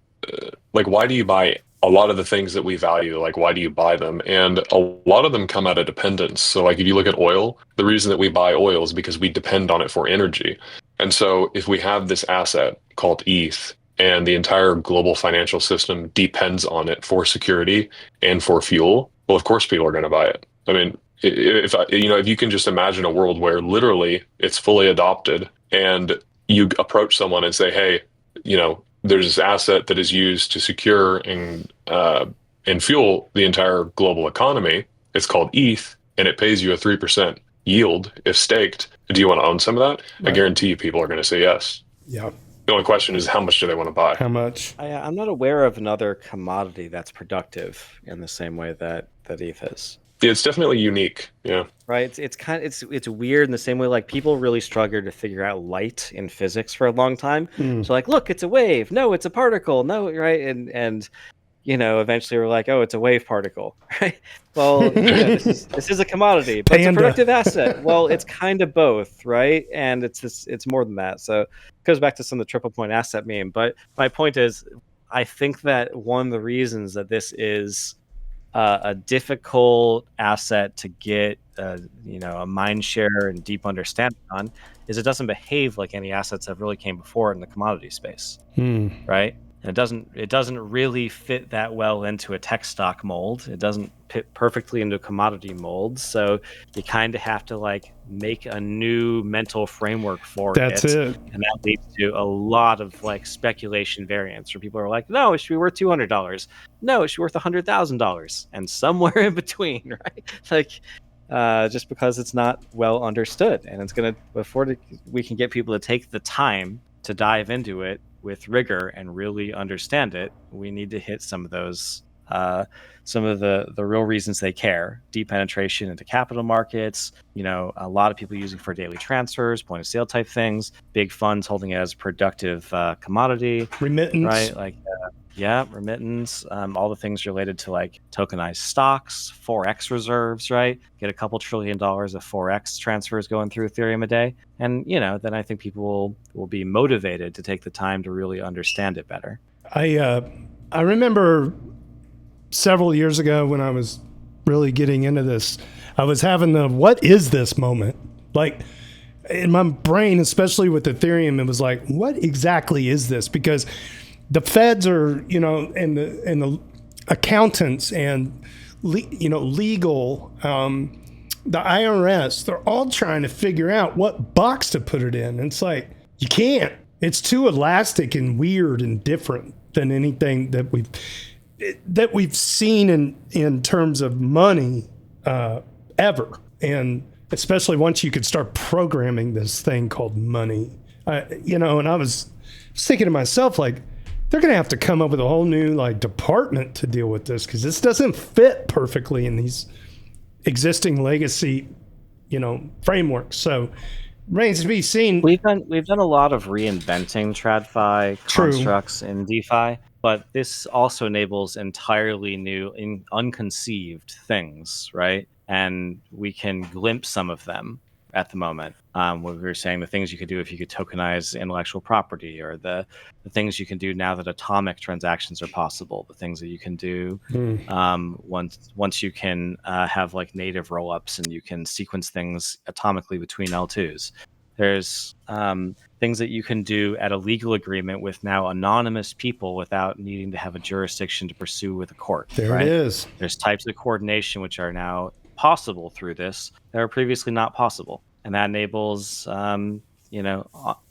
why do you buy a lot of the things that we value? Why do you buy them? And a lot of them come out of dependence. So if you look at oil, the reason that we buy oil is because we depend on it for energy. And so if we have this asset called ETH and the entire global financial system depends on it for security and for fuel, well, of course people are going to buy it. I mean, if you can just imagine a world where literally it's fully adopted and you approach someone and say, hey, there's this asset that is used to secure and fuel the entire global economy. It's called ETH, and it pays you a 3% yield if staked. Do you want to own some of that? Right. I guarantee you people are going to say yes. Yeah. The only question is, how much do they want to buy? How much? I'm not aware of another commodity that's productive in the same way that ETH is. It's definitely unique. Yeah. Right. It's weird in the same way, people really struggled to figure out light in physics for a long time. So look, it's a wave. No, it's a particle. No, right. And eventually we're like, oh, it's a wave particle, right? Well, this is a commodity, but it's a productive asset. Well, it's kind of both, right? And it's more than that. So it goes back to some of the triple point asset meme. But my point is, I think that one of the reasons that this is a difficult asset to get, a mind share and deep understanding on, is it doesn't behave like any assets that really came before in the commodity space, right? And it doesn't really fit that well into a tech stock mold. It doesn't fit perfectly into a commodity mold. So you kind of have to make a new mental framework for it. That's it. And that leads to a lot of speculation variance where people are like, no, it should be worth $200. No, it should be worth $100,000, and somewhere in between, right? Just because it's not well understood, and it's going to, before we can get people to take the time to dive into it with rigor and really understand it, we need to hit some of those, some of the real reasons they care. Deep penetration into capital markets, a lot of people using for daily transfers, point of sale type things, big funds holding it as a productive commodity. Remittance. Right? Remittance, all the things related to tokenized stocks, Forex reserves, right? Get a couple $1 trillion of Forex transfers going through Ethereum a day. And, then I think people will be motivated to take the time to really understand it better. I remember several years ago when I was really getting into this, I was having the, what is this moment? In my brain, especially with Ethereum, it was like, what exactly is this? Because the feds are, and the accountants and, legal, the IRS, they're all trying to figure out what box to put it in. And it's like, you can't. It's too elastic and weird and different than anything that we've seen in terms of money ever. And especially once you could start programming this thing called money, and I was thinking to myself, they're going to have to come up with a whole new department to deal with this, because this doesn't fit perfectly in these existing legacy, frameworks. So remains to be seen. We've done a lot of reinventing TradFi constructs in DeFi, but this also enables entirely new, unconceived things, right? And we can glimpse some of them at the moment. What we were saying, the things you could do if you could tokenize intellectual property, or the things you can do now that atomic transactions are possible, the things that you can do once you can have like native rollups and you can sequence things atomically between L2s. There's things that you can do at a legal agreement with now anonymous people without needing to have a jurisdiction to pursue with a court. There it is. There's types of coordination which are now possible through this that were previously not possible. And that enables,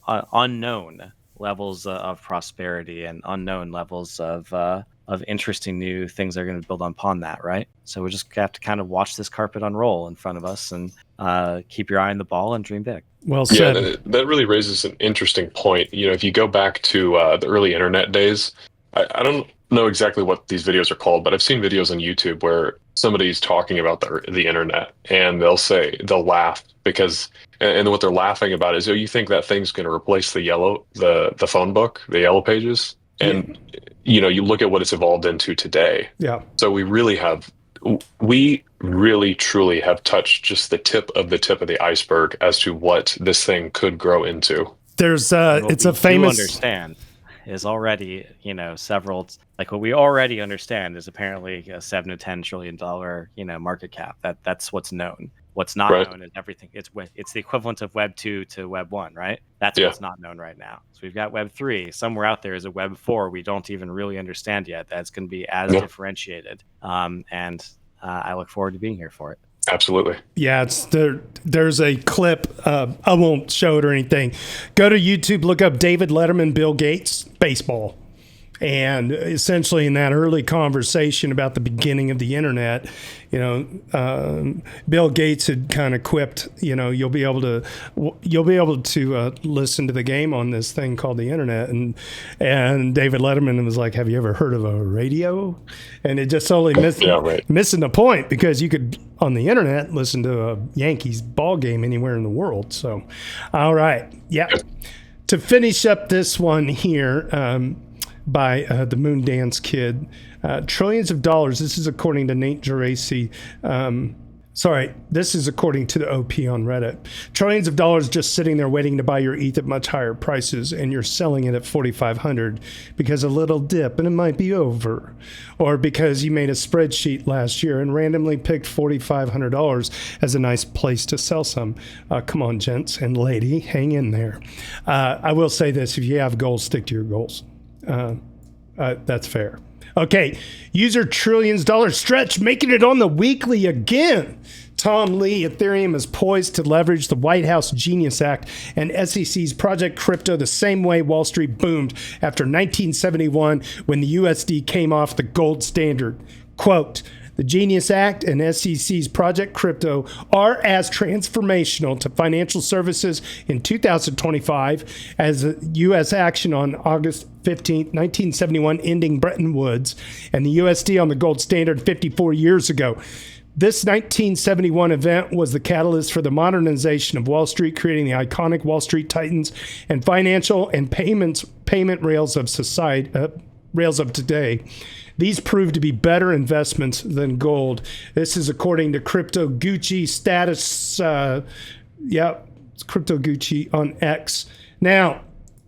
unknown levels of prosperity and unknown levels of interesting new things that are going to build upon that, right? So we just have to kind of watch this carpet unroll in front of us and keep your eye on the ball and dream big. Well said. Yeah, that really raises an interesting point. If you go back to the early internet days, I don't know exactly what these videos are called, but I've seen videos on YouTube where somebody's talking about the internet, and they'll laugh because, and what they're laughing about is, you think that thing's going to replace the phone book, the yellow pages, and you look at what it's evolved into today. Yeah. So we really truly have touched just the tip of the iceberg as to what this thing could grow into. There's it's a famous understand is already several, like what we already understand is apparently a $7 to $10 trillion market cap. That's what's known. What's not known is everything. It's the equivalent of Web 2 to Web 1, right? That's what's not known right now. So we've got Web 3. Somewhere out there is a Web 4 we don't even really understand yet. That's going to be as differentiated. And I look forward to being here for it. Absolutely. Yeah, there's a clip. I won't show it or anything. Go to YouTube, look up David Letterman, Bill Gates, baseball. And essentially in that early conversation about the beginning of the internet, Bill Gates had kind of quipped, you'll be able to listen to the game on this thing called the internet. And David Letterman was like, have you ever heard of a radio? And it just totally missing the point, because you could on the internet listen to a Yankees ball game anywhere in the world. So, all right. Yeah. To finish up this one here, by the Moon Dance Kid. Trillions of dollars. This is according to Nate Geraci. This is according to the OP on Reddit. Trillions of dollars just sitting there waiting to buy your ETH at much higher prices, and you're selling it at 4,500 because a little dip and it might be over. Or because you made a spreadsheet last year and randomly picked $4,500 as a nice place to sell some. Come on, gents and lady, hang in there. I will say this, if you have goals, stick to your goals. That's fair. Okay, user trillions dollar stretch, making it on the weekly again. Tom Lee, Ethereum is poised to leverage the White House Genius Act and SEC's Project Crypto the same way Wall Street boomed after 1971 when the USD came off the gold standard. Quote, the Genius Act and SEC's Project Crypto are as transformational to financial services in 2025 as U.S. action on August 15, 1971, ending Bretton Woods, and the USD on the gold standard 54 years ago. This 1971 event was the catalyst for the modernization of Wall Street, creating the iconic Wall Street Titans and financial and payment rails of society, rails of today. These proved to be better investments than gold. This is according to Crypto Gucci status. It's Crypto Gucci on X. Now,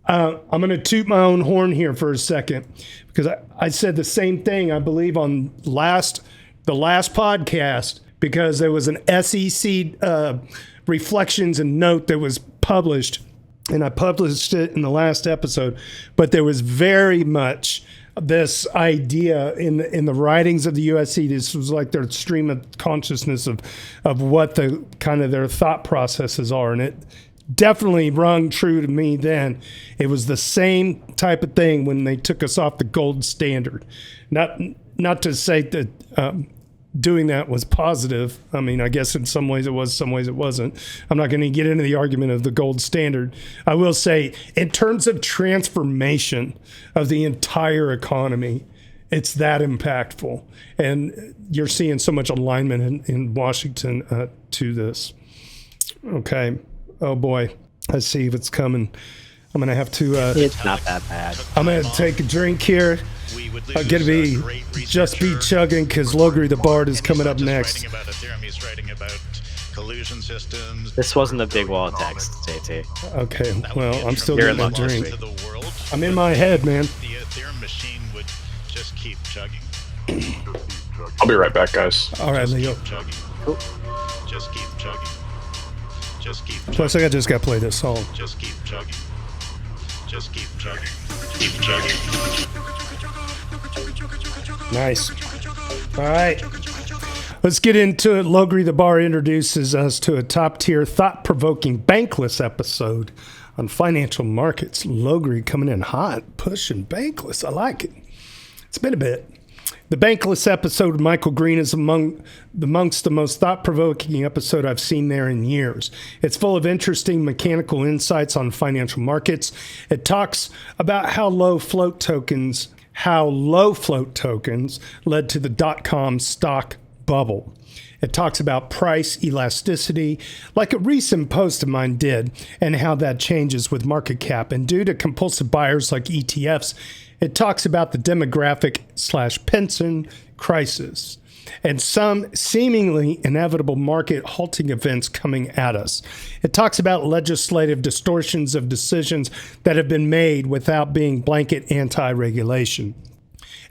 I'm going to toot my own horn here for a second, because I said the same thing, I believe, on the last podcast, because there was an SEC reflections and note that was published, and I published it in the last episode, but there was very much this idea in the writings of the USC. This was like their stream of consciousness of what the kind of their thought processes are, and it definitely rung true to me then. It was the same type of thing when they took us off the gold standard. Not to say that doing that was positive. I mean, I guess in some ways it was, some ways it wasn't. I'm not going to get into the argument of the gold standard. I will say, in terms of transformation of the entire economy, it's that impactful. And you're seeing so much alignment in Washington to this. Okay. Oh, boy. I see what's coming. I'm going to have to... it's not that bad. I'm going to take a drink here. I'm going to be chugging, because LogrisTheBard is coming up next. collusion systems. This wasn't a big wall of text, JT. Okay, well, I'm still You're getting a in luck. drink. To the world, I'm in my head, man. the Ethereum machine would just keep chugging. I'll be right back, guys. All right, Leo. Keep chugging. Just keep chugging. Just keep chugging. Plus, I just got to play this song. Just keep chugging. Just keep chugging. Keep chugging. Nice. All right. Let's get into it. LogrisTheBard introduces us to a top-tier, thought-provoking bankless episode on financial markets. Logri coming in hot, pushing bankless. I like it. It's been a bit. The bankless episode with Michael Green is amongst the most thought-provoking episode I've seen there in years. It's full of interesting mechanical insights on financial markets. It talks about how low float tokens led to the dot-com stock bubble. It talks about price elasticity, like a recent post of mine did, and how that changes with market cap. And due to compulsive buyers like ETFs, it talks about the demographic/pension crisis and some seemingly inevitable market halting events coming at us. It talks about legislative distortions of decisions that have been made without being blanket anti-regulation.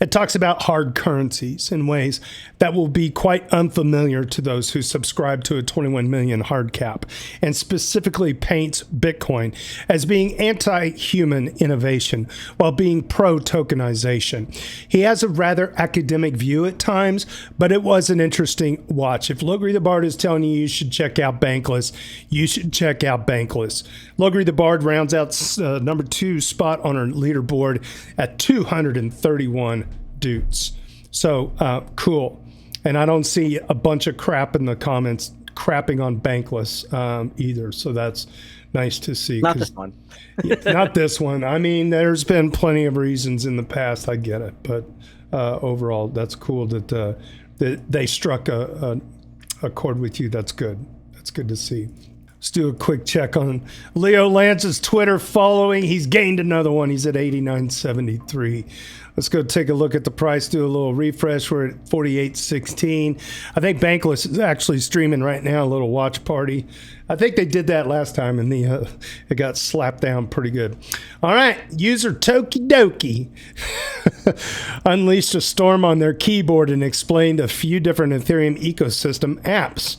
It talks about hard currencies in ways that will be quite unfamiliar to those who subscribe to a 21 million hard cap, and specifically paints Bitcoin as being anti-human innovation while being pro-tokenization. He has a rather academic view at times, but it was an interesting watch. If LogrisTheBard is telling you should check out Bankless, you should check out Bankless. LogrisTheBard rounds out number 2 spot on our leaderboard at 231 Doots. So cool. And I don't see a bunch of crap in the comments crapping on Bankless either. So that's nice to see. Not this one. Not this one. I mean, there's been plenty of reasons in the past. I get it. But overall, that's cool that they struck a chord with you. That's good. That's good to see. Let's do a quick check on Leo Lanza's Twitter following. He's gained another one. He's at 89.73. Let's go take a look at the price, do a little refresh. We're at 48.16. I think Bankless is actually streaming right now, a little watch party. I think they did that last time, and it got slapped down pretty good. All right, user Tokidoki unleashed a storm on their keyboard and explained a few different Ethereum ecosystem apps.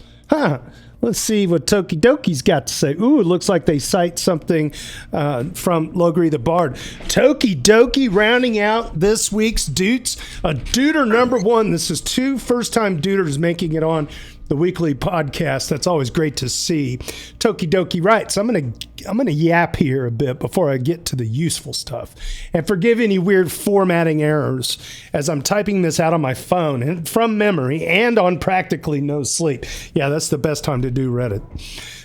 Let's see what Tokidoki's got to say. Ooh, it looks like they cite something from LogrisTheBard. Tokidoki rounding out this week's Doots. A Dooter number 1. This is 2 first-time Dooters making it on the weekly podcast. That's always great to see. Tokidoki writes, I'm gonna yap here a bit before I get to the useful stuff. And forgive any weird formatting errors as I'm typing this out on my phone and from memory and on practically no sleep. Yeah, that's the best time to do Reddit.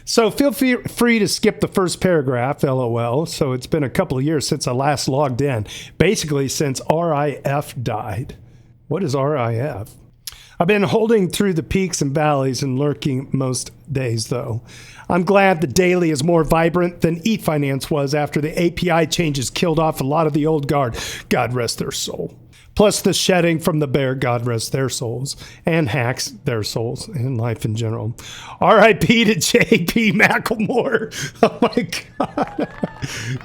So feel free to skip the first paragraph, LOL. So it's been a couple of years since I last logged in. Basically since RIF died. What is RIF? I've been holding through the peaks and valleys and lurking most days, though. I'm glad the daily is more vibrant than eFinance was after the API changes killed off a lot of the old guard. God rest their soul. Plus the shedding from the bear, God rest their souls, and hacks their souls and life in general. R.I.P. to J.P. Macklemore. Oh my God.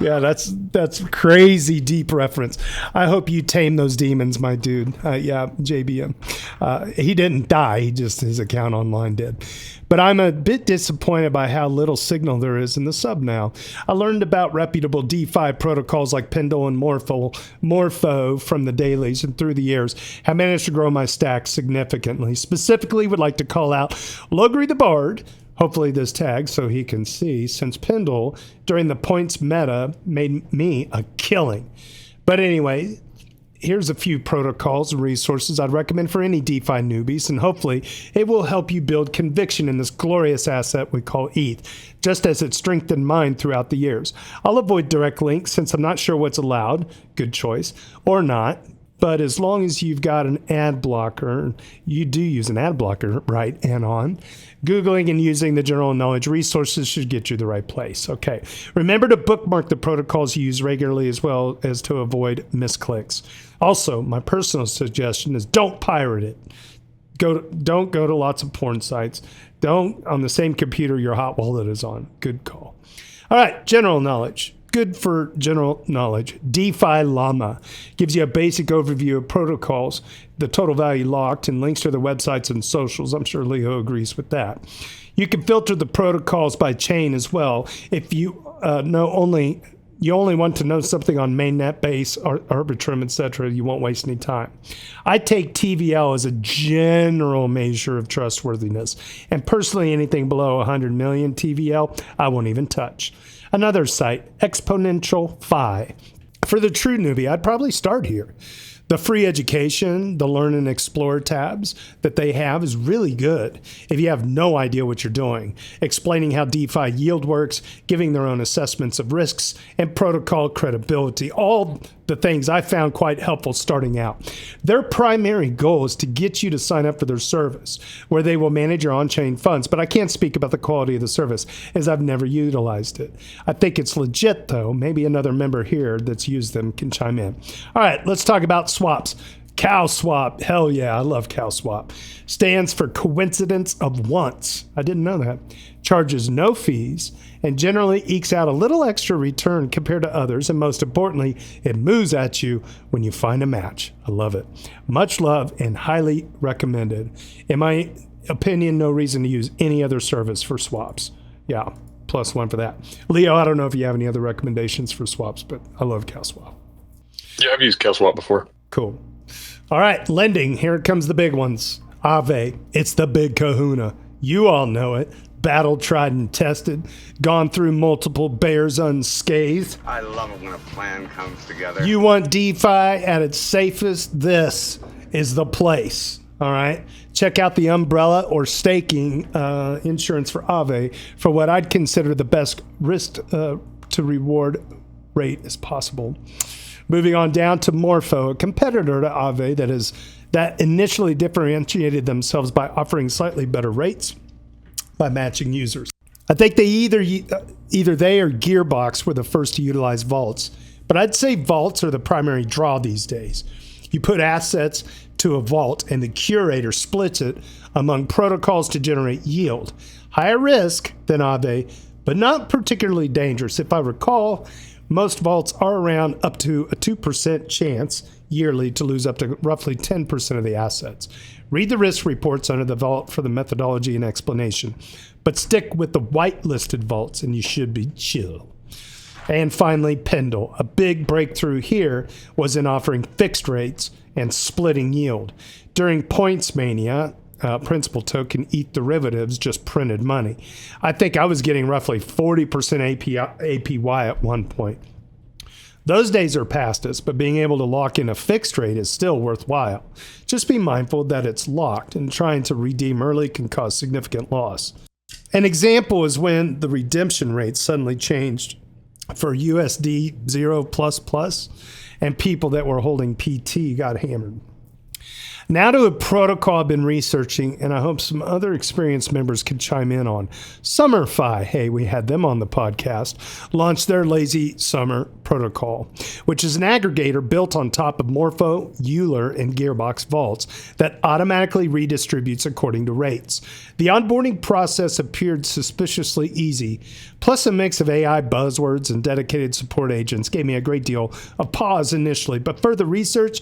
Yeah, that's crazy deep reference. I hope you tame those demons, my dude. Yeah, JBM. He didn't die. His account online did. But I'm a bit disappointed by how little signal there is in the sub now. I learned about reputable DeFi protocols like Pendle and Morpho from the dailies, and through the years have managed to grow my stack significantly. Specifically, would like to call out LogrisTheBard, hopefully this tag so he can see, since Pendle during the points meta made me a killing. But anyway, here's a few protocols and resources I'd recommend for any DeFi newbies, and hopefully it will help you build conviction in this glorious asset we call ETH, just as it strengthened mine throughout the years. I'll avoid direct links since I'm not sure what's allowed, good choice, or not, but as long as you've got an ad blocker, you do use an ad blocker, right, and on, Googling and using the general knowledge resources should get you the right place. Okay, remember to bookmark the protocols you use regularly as well as to avoid misclicks. Also, my personal suggestion is don't pirate it. Don't go to lots of porn sites. Don't on the same computer your hot wallet is on. Good call. All right, general knowledge. Good for general knowledge. DeFi Llama gives you a basic overview of protocols, the total value locked, and links to their websites and socials. I'm sure Leo agrees with that. You can filter the protocols by chain as well. If you you only want to know something on mainnet, Base, or Arbitrum, etc., you won't waste any time. I take TVL as a general measure of trustworthiness, and personally, anything below 100 million TVL, I won't even touch. Another site, Exponential Phi. For the true newbie, I'd probably start here. The free education, the learn and explore tabs that they have is really good if you have no idea what you're doing, explaining how DeFi yield works, giving their own assessments of risks, and protocol credibility. All the things I found quite helpful starting out. Their primary goal is to get you to sign up for their service, where they will manage your on-chain funds, but I can't speak about the quality of the service as I've never utilized it. I think it's legit, though. Maybe another member here that's used them can chime in. All right, let's talk about swaps. CowSwap, hell yeah, I love CowSwap. Stands for coincidence of once. I didn't know that. Charges no fees and generally ekes out a little extra return compared to others. And most importantly, it moves at you when you find a match. I love it. Much love and highly recommended. In my opinion, no reason to use any other service for swaps. Yeah, +1 for that. Leo, I don't know if you have any other recommendations for swaps, but I love CowSwap. Yeah, I've used CowSwap before. Cool. All right, lending. Here comes the big ones. Aave. It's the big kahuna. You all know it. Battle tried and tested. Gone through multiple bears unscathed. I love it when a plan comes together. You want DeFi at its safest? This is the place. All right. Check out the umbrella or staking insurance for Aave for what I'd consider the best risk to reward rate as possible. Moving on down to Morpho, a competitor to Aave that initially differentiated themselves by offering slightly better rates by matching users. I think they either they or Gearbox were the first to utilize vaults, but I'd say vaults are the primary draw these days. You put assets to a vault and the curator splits it among protocols to generate yield. Higher risk than Aave, but not particularly dangerous. If I recall, most vaults are around up to a 2% chance yearly to lose up to roughly 10% of the assets. Read the risk reports under the vault for the methodology and explanation, but stick with the whitelisted vaults and you should be chill. And finally, Pendle. A big breakthrough here was in offering fixed rates and splitting yield. During Points Mania, principal token ETH derivatives just printed money. I think I was getting roughly 40% APY at one point. Those days are past us, but being able to lock in a fixed rate is still worthwhile. Just be mindful that it's locked, and trying to redeem early can cause significant loss. An example is when the redemption rate suddenly changed for USD 0++, and people that were holding PT got hammered. Now to a protocol I've been researching, and I hope some other experienced members can chime in on. SummerFi, hey, we had them on the podcast, launched their Lazy Summer protocol, which is an aggregator built on top of Morpho, Euler, and Gearbox vaults that automatically redistributes according to rates. The onboarding process appeared suspiciously easy, plus a mix of AI buzzwords and dedicated support agents gave me a great deal of pause initially, but further research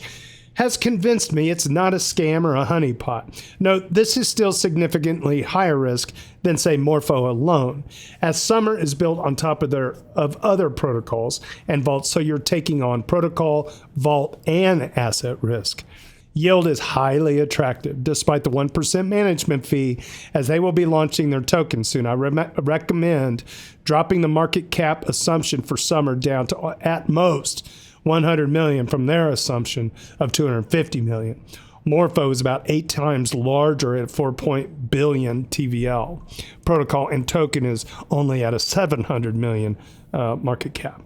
has convinced me it's not a scam or a honeypot. Note, this is still significantly higher risk than, say, Morpho alone, as Summer is built on top of other protocols and vaults, so you're taking on protocol, vault, and asset risk. Yield is highly attractive, despite the 1% management fee, as they will be launching their token soon. I recommend dropping the market cap assumption for Summer down to, at most, 100 million from their assumption of 250 million. Morpho is about 8 times larger at 4 billion TVL. Protocol and token is only at a 700 million market cap.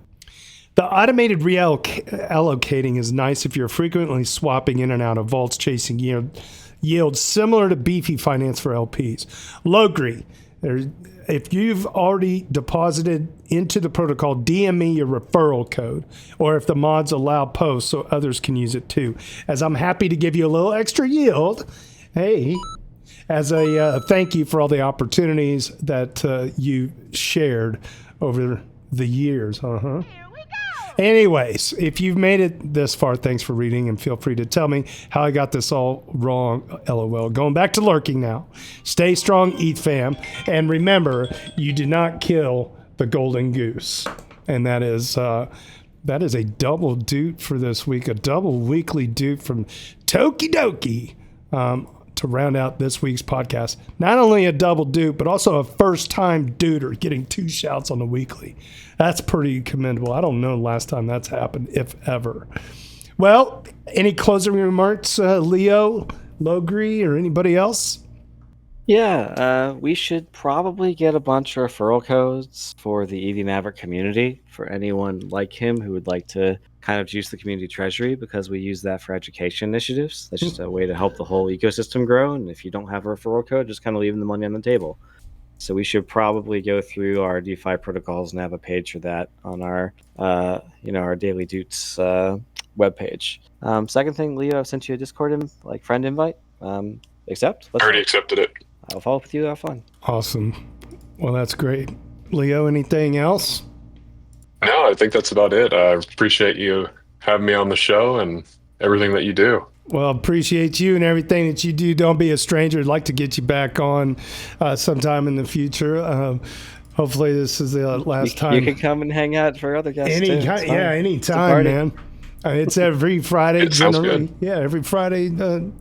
The automated reallocating is nice if you're frequently swapping in and out of vaults chasing yield similar to Beefy Finance for LPs. Logri. If you've already deposited into the protocol, DM me your referral code, or if the mods allow posts so others can use it too, as I'm happy to give you a little extra yield Hey, as a thank you for all the opportunities that you shared over the years. Anyways, if you've made it this far, thanks for reading, and feel free to tell me how I got this all wrong. LOL. Going back to lurking now. Stay strong, ETH fam, and remember, you do not kill the golden goose. And that is a double doot for this week, a double weekly doot from Tokidoki. To round out this week's podcast. Not only a double doot, but also a first-time duder getting 2 shouts on the weekly. That's pretty commendable. I don't know the last time that's happened, if ever. Well, any closing remarks, Leo, Logri, or anybody else? Yeah, we should probably get a bunch of referral codes for the EV Maverick community for anyone like him who would like to kind of juice the community treasury, because we use that for education initiatives. That's just a way to help the whole ecosystem grow. And if you don't have a referral code, just kind of leaving the money on the table. So we should probably go through our DeFi protocols and have a page for that on our, our Daily Doots webpage. Second thing, Leo, I've sent you a Discord friend invite. Accept? I already accepted it. I'll follow up with you. Have fun. Awesome. Well, that's great. Leo, anything else? No, I think that's about it. I appreciate you having me on the show and everything that you do. Well, appreciate you and everything that you do. Don't be a stranger. I'd like to get you back on sometime in the future. Hopefully this is the last time. You can come and hang out for other guests too. Anytime, man. It's every Friday, generally. Good. Yeah, every Friday,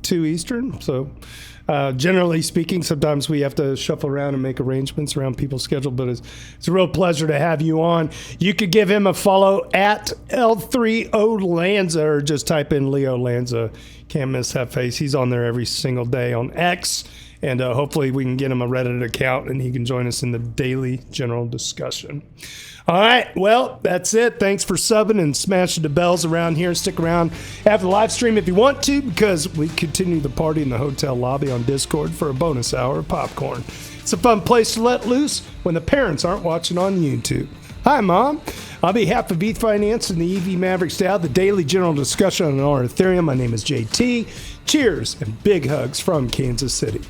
2 Eastern. So generally speaking, sometimes we have to shuffle around and make arrangements around people's schedule, but it's a real pleasure to have you on. You could give him a follow at L3O Lanza, or just type in Leo Lanza. Can't miss that face. He's on there every single day on X, and hopefully we can get him a Reddit account and he can join us in the daily general discussion. All right, well, that's it. Thanks for subbing and smashing the bells around here. Stick around after the live stream if you want to, because we continue the party in the hotel lobby on Discord for a bonus hour of popcorn. It's a fun place to let loose when the parents aren't watching on YouTube. Hi, Mom. On behalf of ETH Finance and the EV Maverick Style, the daily general discussion on our Ethereum, my name is JT. Cheers and big hugs from Kansas City.